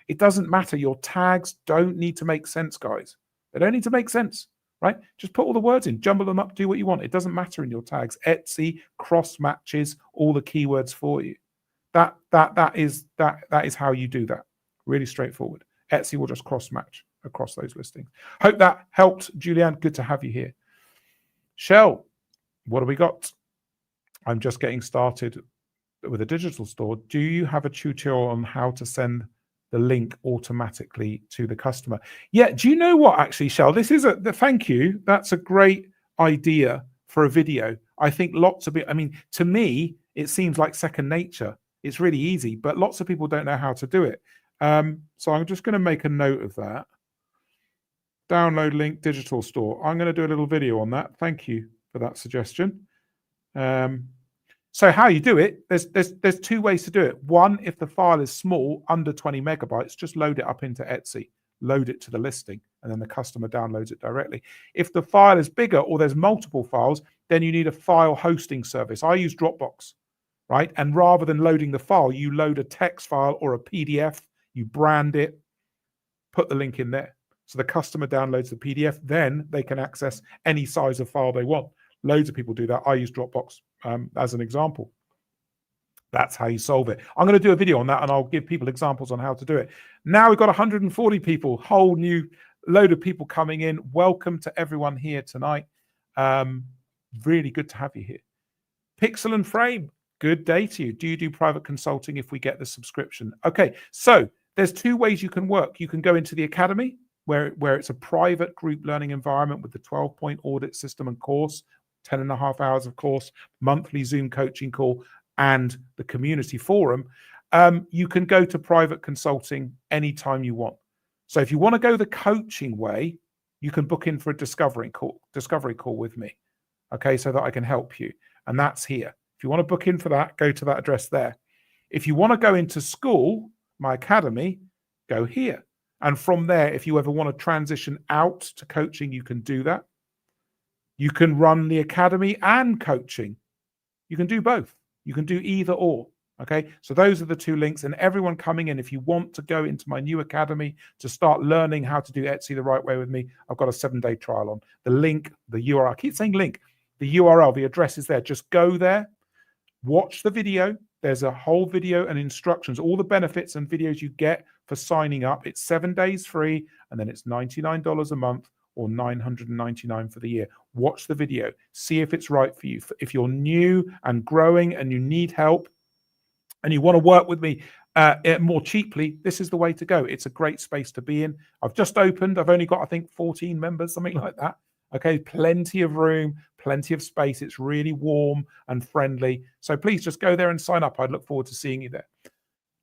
It doesn't matter. Your tags don't need to make sense, guys. They don't need to make sense, right? Just put all the words in, jumble them up, do what you want. It doesn't matter in your tags. Etsy cross matches all the keywords for you. That is how you do that. Really straightforward. Etsy will just cross match across those listings. Hope that helped, Julianne. Good to have you here. Shell, what do we got? I'm just getting started with a digital store. Do you have a tutorial on how to send the link automatically to the customer? Yeah, do you know what, actually, Shell? This is thank you. That's a great idea for a video. I think lots of people, to me, it seems like second nature. It's really easy, but lots of people don't know how to do it. So I'm just going to make a note of that. Download link, digital store. I'm going to do a little video on that. Thank you for that suggestion. So how you do it, there's 2 ways to do it. One, if the file is small, under 20 megabytes, just load it up into Etsy, load it to the listing, and then the customer downloads it directly. If the file is bigger or there's multiple files, then you need a file hosting service. I use Dropbox, right? And rather than loading the file, you load a text file or a PDF, you brand it, put the link in there. So the customer downloads the PDF, then they can access any size of file they want. Loads of people do that. I use Dropbox as an example. That's how you solve it. I'm going to do a video on that, and I'll give people examples on how to do it. Now we've got 140 people, whole new load of people coming in. Welcome to everyone here tonight. Really good to have you here. Pixel and Frame, good day to you. Do you do private consulting if we get the subscription? Okay, so there's two ways you can work. You can go into the academy, where it's a private group learning environment with the 12-point audit system and course, 10.5 hours of course, monthly Zoom coaching call, and the community forum. You can go to private consulting anytime you want. So if you want to go the coaching way, you can book in for a discovery call with me, okay, so that I can help you. And that's here. If you want to book in for that, go to that address there. If you want to go into school, my academy, go here. And from there, if you ever want to transition out to coaching, you can do that. You can run the academy and coaching. You can do both. You can do either or. Okay, so those are the two links. And everyone coming in, if you want to go into my new academy to start learning how to do Etsy the right way with me, I've got a 7-day trial on. The link, the URL, I keep saying link, the URL, the address is there. Just go there, watch the video. There's a whole video and instructions, all the benefits and videos you get for signing up. It's 7 days free, and then it's $99 a month or $999 for the year. Watch the video, see if it's right for you. If you're new and growing and you need help and you want to work with me more cheaply, this is the way to go. It's a great space to be in. I've just opened. I've only got, I think, 14 members, something like that. Okay, plenty of room, plenty of space. It's really warm and friendly. So please just go there and sign up. I'd look forward to seeing you there.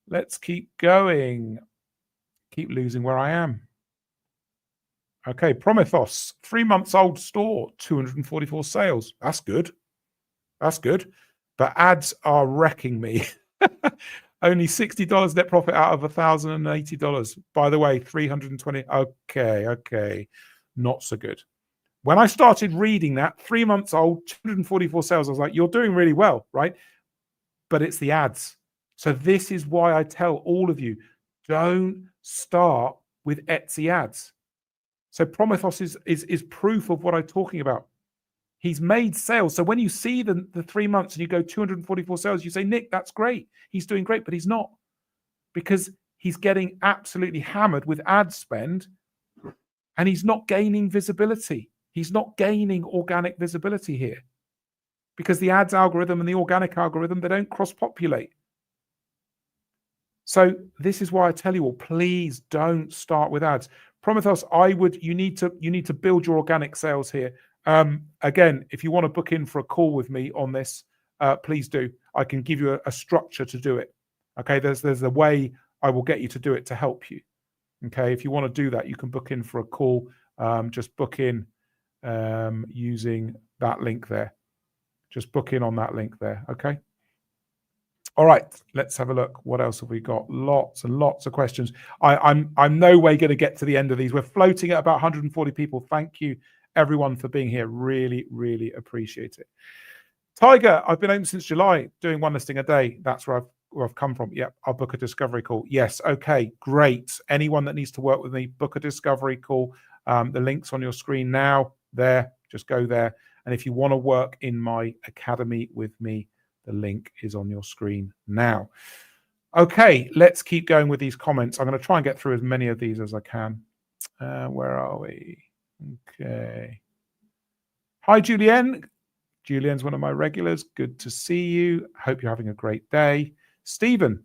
Let's keep going. Keep losing where I am. Okay, Promethos, 3 months old store, 244 sales. That's good. That's good. But ads are wrecking me. Only $60 net profit out of $1,080. By the way, 320. Okay. Not so good. When I started reading that, 3 months old, 244 sales, I was like, you're doing really well, right? But it's the ads. So this is why I tell all of you, don't start with Etsy ads. So Promethos is proof of what I'm talking about. He's made sales. So when you see the 3 months and you go 244 sales, you say, Nick, that's great. He's doing great, but he's not. Because he's getting absolutely hammered with ad spend and he's not gaining visibility. He's not gaining organic visibility here because the ads algorithm and the organic algorithm, they don't cross-populate. So this is why I tell you all, please don't start with ads. Promethos, you need to build your organic sales here. Again, if you want to book in for a call with me on this, please do. I can give you a structure to do it. Okay, there's a way I will get you to do it to help you. Okay, if you want to do that, you can book in for a call. Just book in using that link there. Just book in on that link there. Okay. All right, let's have a look. What else have we got? Lots and lots of questions. I'm no way going to get to the end of these. We're floating at about 140 people. Thank you, everyone, for being here. Really, really appreciate it. Tiger, I've been open since July, doing one listing a day. That's where I've come from. Yep, I'll book a discovery call. Yes, okay, great. Anyone that needs to work with me, book a discovery call. The link's on your screen now. There, just go there. And if you want to work in my academy with me, the link is on your screen now. Okay, let's keep going with these comments. I'm going to try and get through as many of these as I can. Where are we? Okay. Hi, Julienne. Julienne's one of my regulars. Good to see you. Hope you're having a great day. Stephen,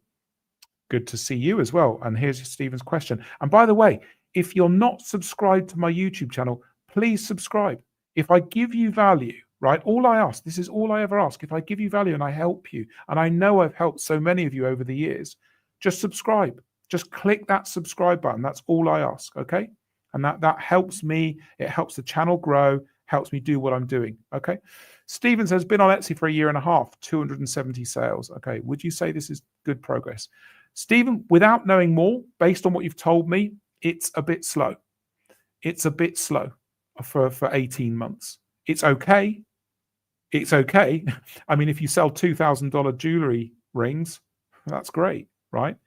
good to see you as well. And here's Stephen's question. And by the way, if you're not subscribed to my YouTube channel, please subscribe. If I give you value, right, all I ask, this is all I ever ask. If I give you value and I help you, and I know I've helped so many of you over the years, just subscribe. Just click that subscribe button. That's all I ask, okay? And that helps me. It helps the channel grow, helps me do what I'm doing, okay? Stephen says, been on Etsy for 1.5 years, 270 sales. Okay, would you say this is good progress? Stephen, without knowing more, based on what you've told me, it's a bit slow. It's a bit slow for 18 months. It's okay. it's okay. I mean, if you sell $2,000 jewelry rings, that's great, right?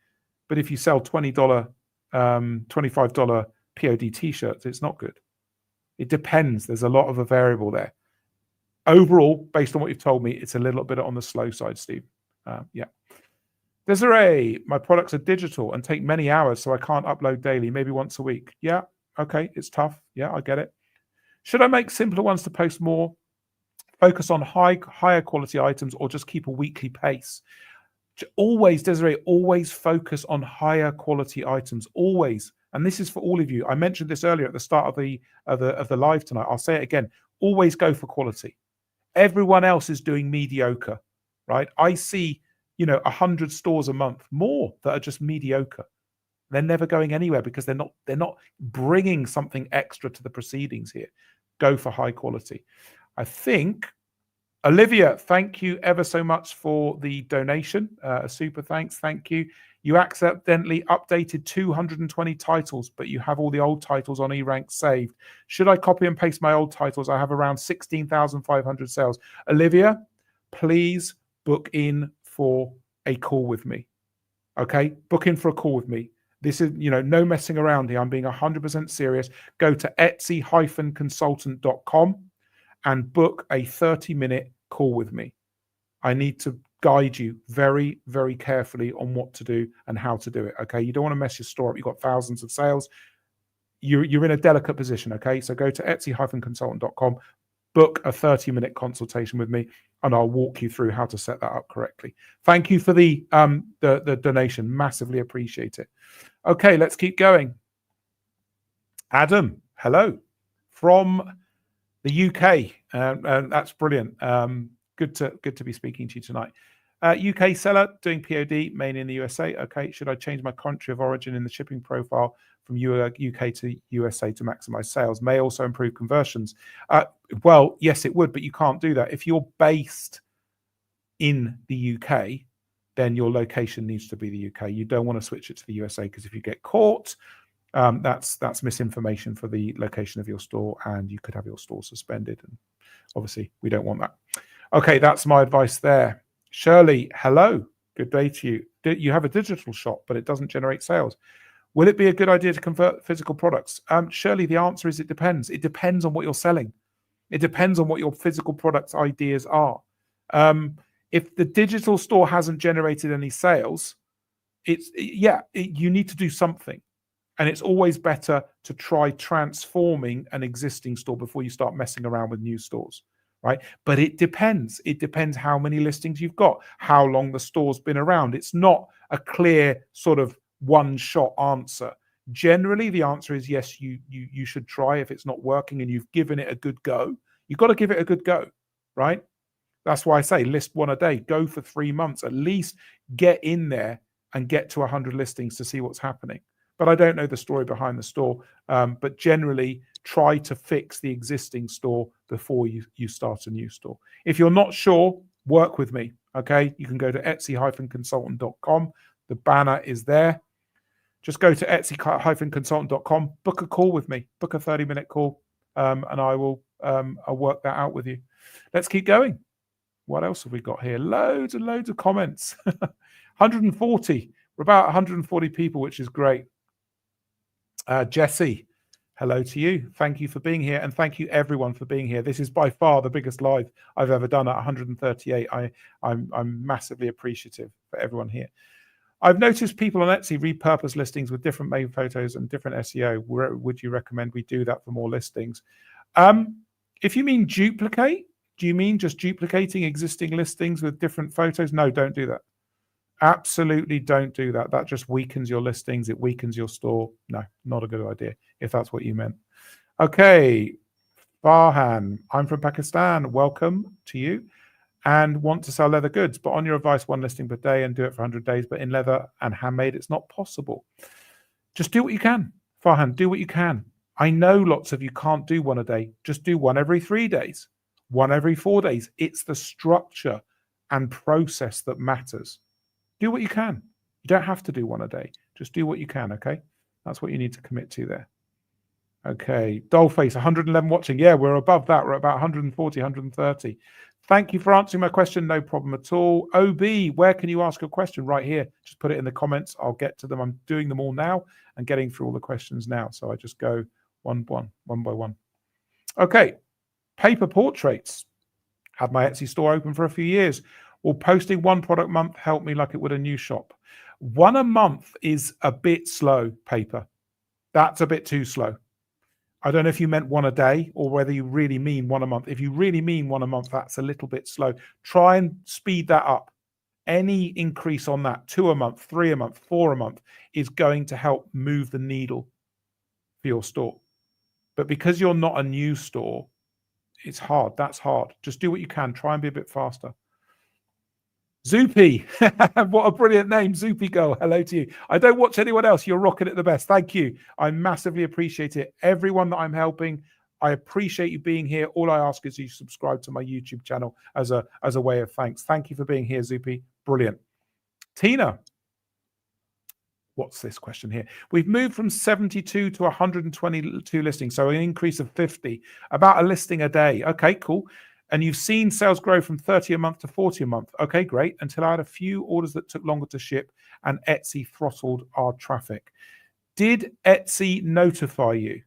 But if you sell $20, $25 POD t-shirts, it's not good. It depends. There's a lot of a variable there. Overall, based on what you've told me, it's a little bit on the slow side, Steve. Yeah. Desiree, my products are digital and take many hours, so I can't upload daily, maybe once a week. Yeah, okay, it's tough. Yeah, I get it. Should I make simpler ones to post more, focus on higher quality items, or just keep a weekly pace? Always, Desiree, always focus on higher quality items, always. And this is for all of you. I mentioned this earlier at the start of the live tonight. I'll say it again. Always go for quality. Everyone else is doing mediocre, right? I see 100 stores a month more that are just mediocre. They're never going anywhere because they're not bringing something extra to the proceedings here. Go for high quality. I think Olivia, thank you ever so much for the donation. A super thanks. Thank you. You accidentally updated 220 titles, but you have all the old titles on eRank saved. Should I copy and paste my old titles? I have around 16,500 sales. Olivia, please book in for a call with me. Okay? Book in for a call with me. This is, no messing around here. I'm being 100% serious. Go to etsy-consultant.com and book a 30-minute call with me. I need to guide you very, very carefully on what to do and how to do it. Okay, you don't want to mess your store up. You've got thousands of sales. You're in a delicate position. Okay, so go to etsy-consultant.com, book a 30-minute consultation with me, and I'll walk you through how to set that up correctly. Thank you for the donation. Massively appreciate it. Okay, let's keep going. Adam, hello from the UK, and that's brilliant. Good to be speaking to you tonight. UK seller doing POD, mainly in the USA. Okay, should I change my country of origin in the shipping profile from UK to USA to maximize sales? May also improve conversions. Well, yes, it would, but you can't do that. If you're based in the UK, then your location needs to be the UK. You don't want to switch it to the USA because if you get caught, that's misinformation for the location of your store, and you could have your store suspended. And obviously, we don't want that. Okay, that's my advice there. Shirley, hello. Good day to you. You have a digital shop, but it doesn't generate sales. Will it be a good idea to convert physical products? Shirley, the answer is it depends. It depends on what you're selling. It depends on what your physical products ideas are. If the digital store hasn't generated any sales, you need to do something. And it's always better to try transforming an existing store before you start messing around with new stores, right? But it depends. It depends how many listings you've got, how long the store's been around. It's not a clear sort of one-shot answer. Generally, the answer is yes, you should try if it's not working and you've given it a good go. You've got to give it a good go, right? That's why I say list one a day. Go for 3 months. At least get in there and get to 100 listings to see what's happening. But I don't know the story behind the store. But generally, try to fix the existing store before you start a new store. If you're not sure, work with me, okay? You can go to etsy-consultant.com. The banner is there. Just go to etsy-consultant.com, book a call with me, book a 30-minute call, and I'll work that out with you. Let's keep going. What else have we got here? Loads and loads of comments. 140. We're about 140 people, which is great. Jesse, hello to you. Thank you for being here, and thank you everyone for being here. This is by far the biggest live I've ever done at 138. I'm massively appreciative for everyone here. I've noticed people on Etsy repurpose listings with different main photos and different SEO. Would you recommend we do that for more listings? If you mean duplicate, do you mean just duplicating existing listings with different photos? No, don't do that. Absolutely don't do that. That just weakens your listings. It weakens your store. No, not a good idea, if that's what you meant. Okay, Farhan, I'm from Pakistan. Welcome to you. And want to sell leather goods, but on your advice, one listing per day and do it for 100 days. But in leather and handmade, it's not possible. Just do what you can, Farhan. Do what you can. I know lots of you can't do one a day. Just do one every 3 days, one every 4 days. It's the structure and process that matters. Do what you can. You don't have to do one a day. Just do what you can, okay? That's what you need to commit to there. Okay. Dollface, 111 watching. Yeah, we're above that. We're about 140, 130. Thank you for answering my question. No problem at all. OB, where can you ask a question? Right here. Just put it in the comments. I'll get to them. I'm doing them all now and getting through all the questions now. So I just go one by one. Okay. Paper portraits. Had my Etsy store open for a few years. Will posting one product a month help me like it would a new shop? One a month is a bit slow, Paper. That's a bit too slow. I don't know if you meant one a day or whether you really mean one a month. If you really mean one a month, that's a little bit slow. Try and speed that up. Any increase on that, 2 a month, 3 a month, 4 a month, is going to help move the needle for your store. But because you're not a new store, it's hard. That's hard. Just do what you can. Try and be a bit faster. Zoopy, what a brilliant name, Zoopy Girl. Hello to you. I don't watch anyone else. You're rocking it the best. Thank you. I massively appreciate it. Everyone that I'm helping, I appreciate you being here. All I ask is you subscribe to my YouTube channel as a way of thanks. Thank you for being here, Zoopy. Brilliant. Tina, what's this question here? We've moved from 72 to 122 listings, so an increase of 50, about a listing a day. Okay, cool. And you've seen sales grow from 30 a month to 40 a month. Okay, great. Until I had a few orders that took longer to ship and Etsy throttled our traffic. Did Etsy notify you?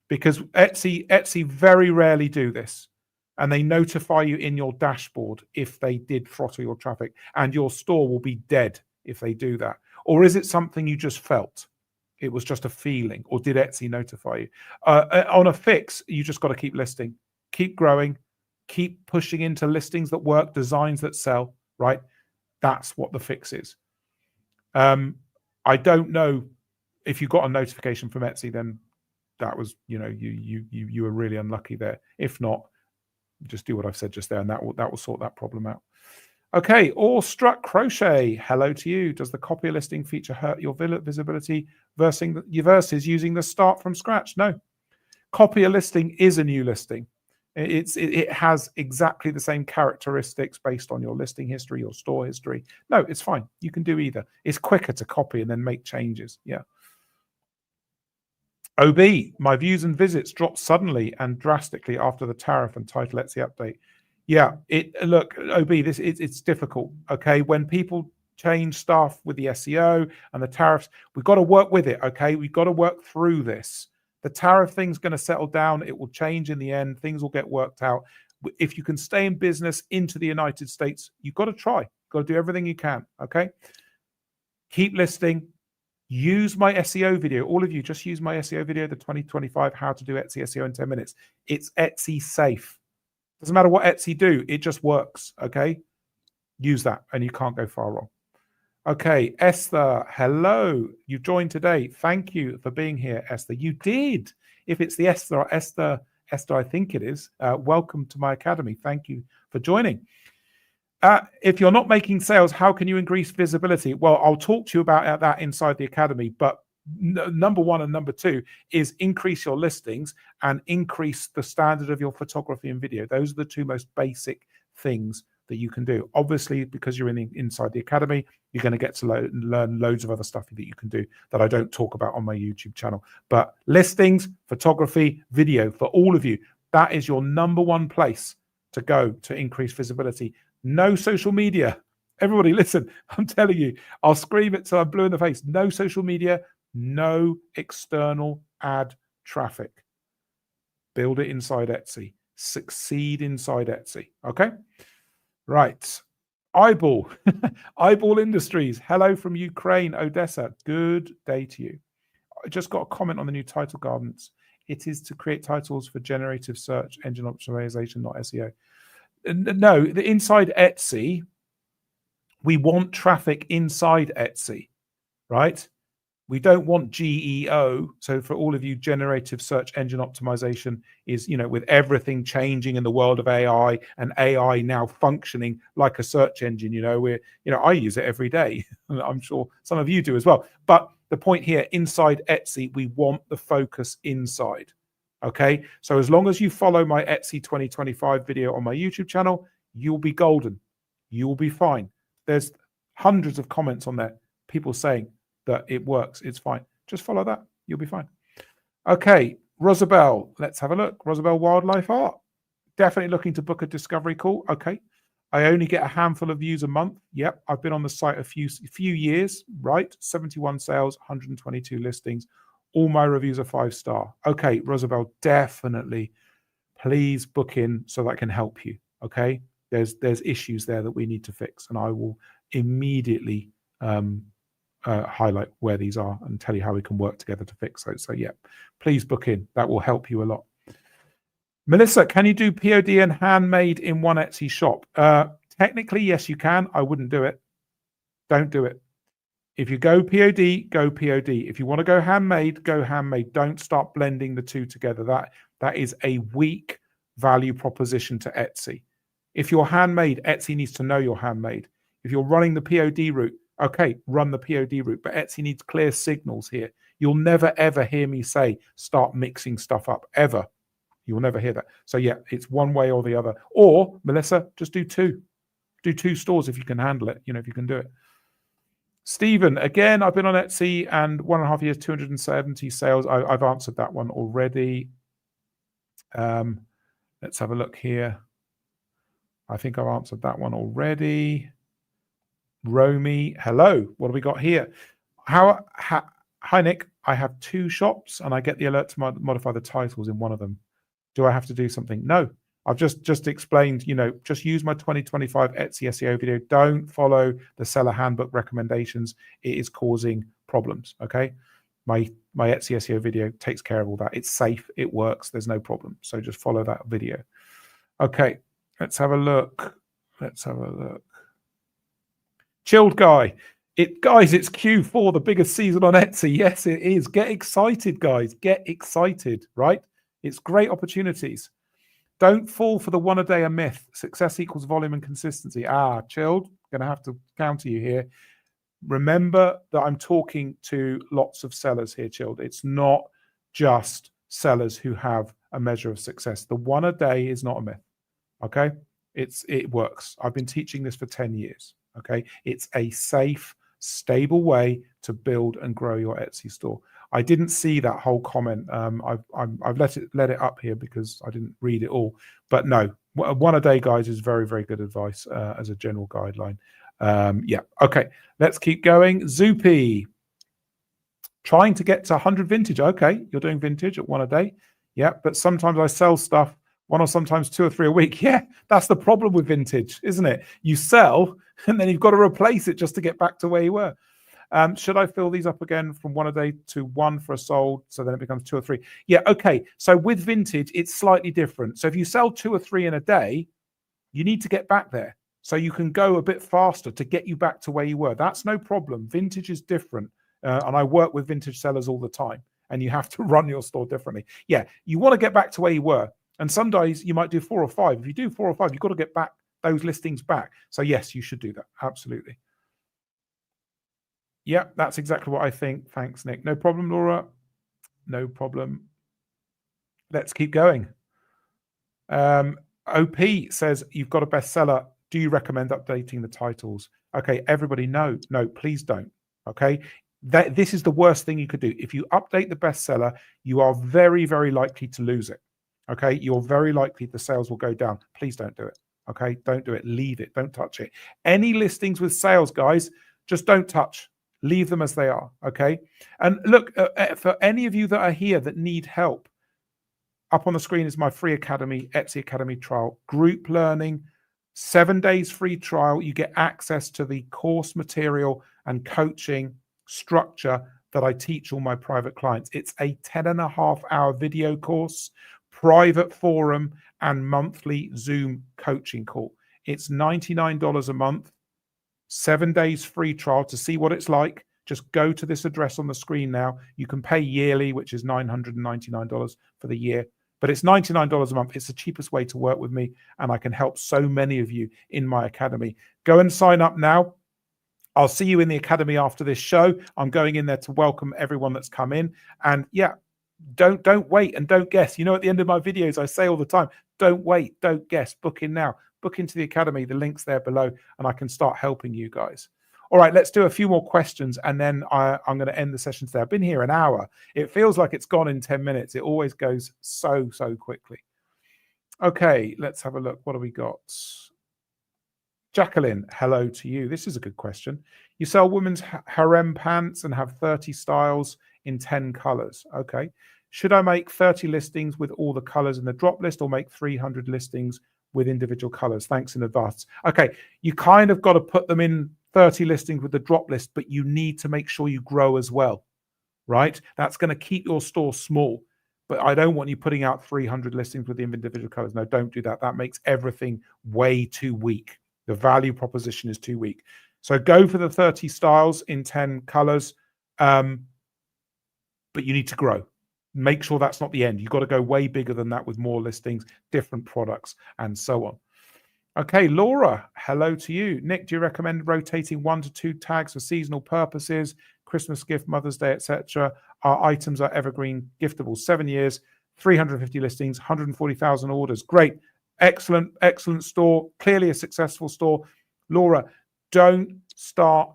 Because Etsy very rarely do this. And they notify you in your dashboard if they did throttle your traffic. And your store will be dead if they do that. Or is it something you just felt? It was just a feeling. Or did Etsy notify you? On a fix, you just got to keep listing. Keep growing, keep pushing into listings that work, designs that sell, right? That's what the fix is. I don't know if you got a notification from Etsy, then that was, you were really unlucky there. If not, just do what I've said just there, and that will sort that problem out. Okay, Awestruck Crochet, hello to you. Does the copy listing feature hurt your visibility versus using the start from scratch? No. Copy a listing is a new listing. It has exactly the same characteristics based on your listing history, your store history. No, it's fine. You can do either. It's quicker to copy and then make changes. Yeah. OB, my views and visits dropped suddenly and drastically after the tariff and title Etsy update. Yeah, look, OB, it's difficult. Okay, when people change stuff with the SEO and the tariffs, we've got to work with it. Okay, we've got to work through this. The tariff thing's going to settle down. It will change in the end. Things will get worked out. If you can stay in business into the United States, you've got to try. You've got to do everything you can, okay? Keep listing. Use my SEO video. All of you, just use my SEO video, the 2025 How to Do Etsy SEO in 10 Minutes. It's Etsy safe. Doesn't matter what Etsy do. It just works, okay? Use that and you can't go far wrong. Okay, Esther, hello. You joined today. Thank you for being here, Esther. You did. If it's the Esther, I think it is. Welcome to my academy. Thank you for joining. If you're not making sales, how can you increase visibility? Well, I'll talk to you about that inside the academy. But number one and number two is increase your listings and increase the standard of your photography and video. Those are the two most basic things that you can do. Obviously, because you're inside the academy, you're going to get to learn loads of other stuff that you can do that I don't talk about on my YouTube channel. But listings, photography, video, for all of you, that is your number one place to go to increase visibility. No social media. Everybody, listen, I'm telling you, I'll scream it till I'm blue in the face. No social media, no external ad traffic. Build it inside Etsy. Succeed inside Etsy. Okay? Right. Eyeball. Eyeball Industries. Hello from Ukraine, Odessa. Good day to you. I just got a comment on the new title guidance. It is to create titles for generative search engine optimization, not SEO. No, the inside Etsy, we want traffic inside Etsy, right? We don't want GEO. So for all of you, generative search engine optimization is, with everything changing in the world of AI and AI now functioning like a search engine, I use it every day. I'm sure some of you do as well. But the point here, inside Etsy, we want the focus inside. Okay. So as long as you follow my Etsy 2025 video on my YouTube channel, you'll be golden. You'll be fine. There's hundreds of comments on there, people saying that it works. It's fine. Just follow that. You'll be fine. Okay, Rosabelle, let's have a look. Rosabelle Wildlife Art. Definitely looking to book a discovery call. Okay. I only get a handful of views a month. Yep. I've been on the site a few years, right? 71 sales, 122 listings. All my reviews are 5-star. Okay, Rosabelle, definitely please book in so that I can help you. Okay. There's issues there that we need to fix, and I will immediately highlight where these are and tell you how we can work together to fix those. So yeah, please book in. That will help you a lot. Melissa, can you do POD and handmade in one Etsy shop? Technically, yes, you can. I wouldn't do it. Don't do it. If you go POD, go POD. If you want to go handmade, go handmade. Don't start blending the two together. That is a weak value proposition to Etsy. If you're handmade, Etsy needs to know you're handmade. If you're running the POD route, okay, run the POD route, but Etsy needs clear signals here. You'll never, ever hear me say, start mixing stuff up, ever. You will never hear that. So yeah, it's one way or the other. Or, Melissa, just do two. Do 2 stores if you can handle it, if you can do it. Stephen, again, I've been on Etsy and 1.5 years, 270 sales. I've answered that one already. Let's have a look here. I think I've answered that one already. Romy, hello. What have we got here? Hi, Nick. I have 2 shops and I get the alert to modify the titles in one of them. Do I have to do something? No. I've just explained, just use my 2025 Etsy SEO video. Don't follow the seller handbook recommendations. It is causing problems, okay? My Etsy SEO video takes care of all that. It's safe. It works. There's no problem. So just follow that video. Okay, let's have a look. Chilled Guy. Guys, it's Q4, the biggest season on Etsy. Yes, it is. Get excited, guys. Get excited, right? It's great opportunities. Don't fall for the one a day a myth. Success equals volume and consistency. Chilled. Going to have to counter you here. Remember that I'm talking to lots of sellers here, Chilled. It's not just sellers who have a measure of success. The one a day is not a myth. Okay? It works. I've been teaching this for 10 years. Okay? It's a safe, stable way to build and grow your Etsy store. I didn't see that whole comment. I've let it up here because I didn't read it all. But no, one a day, guys, is very, very good advice as a general guideline. Yeah. Okay. Let's keep going. Zoopy, trying to get to 100 vintage. Okay, you're doing vintage at one a day. Yeah, but sometimes I sell stuff 1 or sometimes 2 or 3 a week. Yeah, that's the problem with vintage, isn't it? You sell and then you've got to replace it just to get back to where you were. Should I fill these up again from 1 a day to 1 for a sold, so then it becomes 2 or 3? Yeah, okay. So with vintage, it's slightly different. So if you sell 2 or 3 in a day, you need to get back there. So you can go a bit faster to get you back to where you were. That's no problem. Vintage is different. And I work with vintage sellers all the time. And you have to run your store differently. Yeah, you want to get back to where you were. And some days you might do 4 or 5. If you do 4 or 5, you've got to get back those listings back. So yes, you should do that. Absolutely. Yeah, that's exactly what I think. Thanks, Nick. No problem, Laura. No problem. Let's keep going. OP says, you've got a bestseller. Do you recommend updating the titles? Okay, everybody, no, please don't. Okay, this is the worst thing you could do. If you update the bestseller, you are very, very likely to lose it. Okay, you're very likely the sales will go down. Please don't do it. Okay, don't do it. Leave it. Don't touch it. Any listings with sales, guys, just don't touch. Leave them as they are. Okay, and look, for any of you that are here that need help, up on the screen is my free academy, Etsy Academy trial, group learning, 7 days free trial. You get access to the course material and coaching structure that I teach all my private clients. It's a 10.5-hour video course, private forum, and monthly Zoom coaching call. It's $99 a month, 7 days free trial to see what it's like. Just go to this address on the screen now. You can pay yearly, which is $999 for the year. But it's $99 a month. It's the cheapest way to work with me, and I can help so many of you in my academy. Go and sign up now. I'll see you in the academy after this show. I'm going in there to welcome everyone that's come in. And yeah, don't wait and don't guess. You know, at the end of my videos, I say all the time, don't wait, don't guess, book in now. Book into the academy. The link's there below, and I can start helping you guys. All right, let's do a few more questions, and then I'm going to end the session today. I've been here an hour. It feels like it's gone in 10 minutes. It always goes so quickly. Okay, let's have a look. What have we got? Jacqueline, hello to you. This is a good question. You sell women's harem pants and have 30 styles in 10 colors. Okay. Should I make 30 listings with all the colors in the drop list, or make 300 listings with individual colors? Thanks in advance. Okay. You kind of got to put them in 30 listings with the drop list, but you need to make sure you grow as well, right? That's going to keep your store small. But I don't want you putting out 300 listings with the individual colors. No, don't do that. That makes everything way too weak. The value proposition is too weak. So go for the 30 styles in 10 colors, but you need to grow. Make sure that's not the end. You've got to go way bigger than that with more listings, different products, and so on. Okay, Laura, hello to you. Nick, do you recommend rotating 1 to 2 tags for seasonal purposes, Christmas gift, Mother's Day, etc.? Our items are evergreen giftable. 7 years, 350 listings, 140,000 orders. Great. Excellent store. Clearly a successful store. Laura, don't start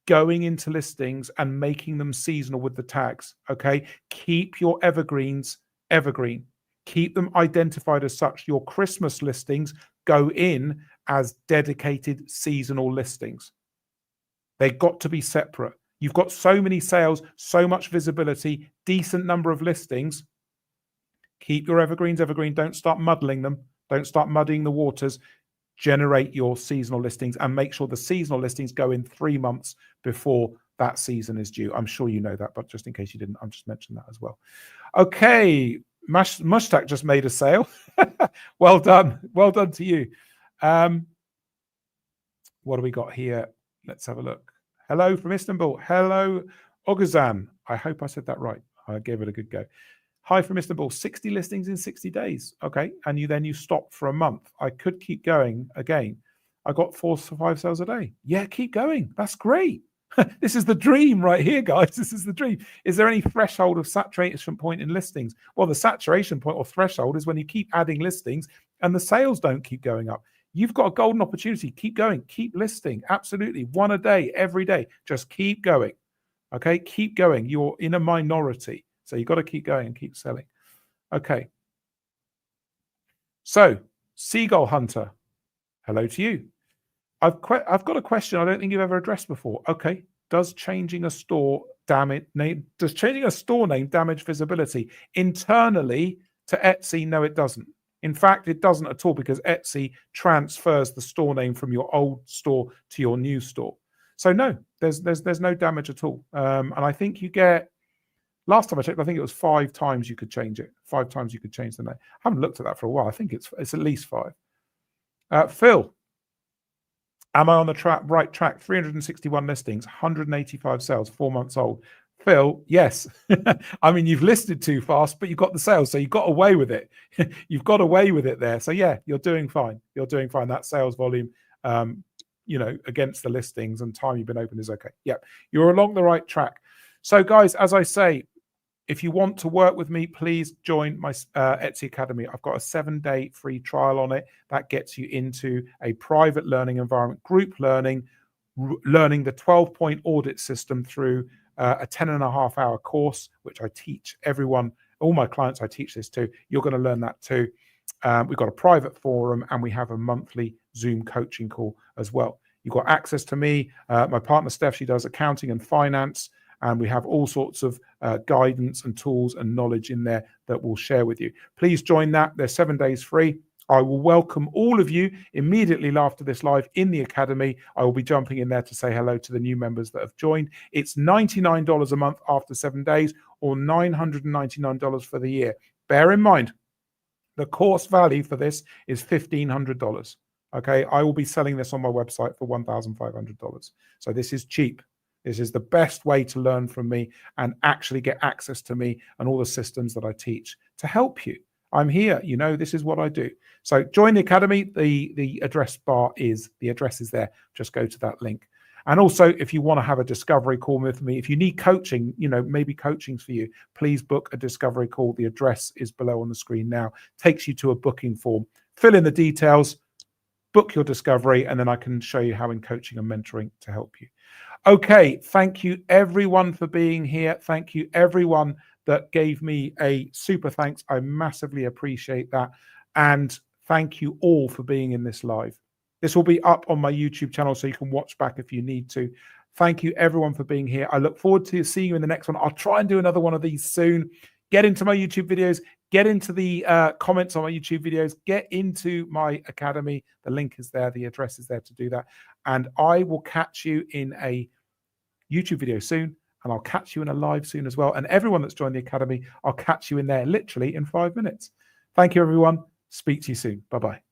going into listings and making them seasonal with the tags, okay? Keep your evergreens evergreen. Keep them identified as such. Your Christmas listings go in as dedicated seasonal listings. They've got to be separate. You've got so many sales, so much visibility, decent number of listings. Keep your evergreens evergreen. Don't start muddling them. Don't start muddying the waters. Generate your seasonal listings and make sure the seasonal listings go in 3 months before that season is due. I'm sure you know that, but just in case you didn't, I'm just mentioning that as well. Okay, Mushtaq just made a sale. Well done. Well done to you. What do we got here? Let's have a look. Hello from Istanbul. Hello, Oguzhan. I hope I said that right. I gave it a good go. Hi from Istanbul. 60 listings in 60 days. Okay. And you stopped for a month. I could keep going again. I got 4 to 5 sales a day. Yeah, keep going. That's great. This is the dream right here, guys. This is the dream. Is there any threshold of saturation point in listings? Well, the saturation point or threshold is when you keep adding listings and the sales don't keep going up. You've got a golden opportunity. Keep going. Keep listing. Absolutely. 1 a day, every day. Just keep going. Okay. Keep going. You're in a minority. So you've got to keep going and keep selling. Okay. So, Seagull Hunter, hello to you. I've got a question I don't think you've ever addressed before. Okay. Does changing a store name damage visibility? Internally to Etsy, no, it doesn't. In fact, it doesn't at all, because Etsy transfers the store name from your old store to your new store. So no, there's no damage at all. And I think you get, last time I checked, I think it was 5 times you could change it. 5 times you could change the name. I haven't looked at that for a while. I think it's at least 5. Phil, am I on the right track? 361 listings, 185 sales, 4 months old. Phil, yes. I mean, you've listed too fast, but you got the sales, so you got away with it. You've got away with it there. So yeah, you're doing fine. You're doing fine. That sales volume, against the listings and time you've been open is okay. Yeah, you're along the right track. So guys, as I say, if you want to work with me, please join my Etsy Academy. I've got a 7-day free trial on it. That gets you into a private learning environment, group learning the 12-point audit system through a 10.5-hour course, which I teach everyone, all my clients, I teach this to. You're going to learn that too. We've got a private forum and we have a monthly Zoom coaching call as well. You've got access to me. My partner, Steph, she does accounting and finance. And we have all sorts of guidance and tools and knowledge in there that we'll share with you. Please join that. They're 7 days free. I will welcome all of you immediately after this live in the Academy. I will be jumping in there to say hello to the new members that have joined. It's $99 a month after 7 days, or $999 for the year. Bear in mind, the course value for this is $1,500. Okay, I will be selling this on my website for $1,500. So this is cheap. This is the best way to learn from me and actually get access to me and all the systems that I teach to help you. I'm here, this is what I do. So join the Academy. The address is there. Just go to that link. And also, if you want to have a discovery call with me, if you need coaching, maybe coaching's for you, please book a discovery call. The address is below on the screen now. Takes you to a booking form. Fill in the details, book your discovery, and then I can show you how in coaching and mentoring to help you. Okay, thank you everyone for being here. Thank you everyone that gave me a super thanks. I massively appreciate that. And thank you all for being in this live. This will be up on my YouTube channel so you can watch back if you need to. Thank you everyone for being here. I look forward to seeing you in the next one. I'll try and do another one of these soon. Get into my YouTube videos, get into the comments on my YouTube videos, get into my academy. The link is there, the address is there to do that. And I will catch you in a YouTube video soon, and I'll catch you in a live soon as well. And everyone that's joined the academy, I'll catch you in there literally in 5 minutes. Thank you, everyone. Speak to you soon. Bye-bye.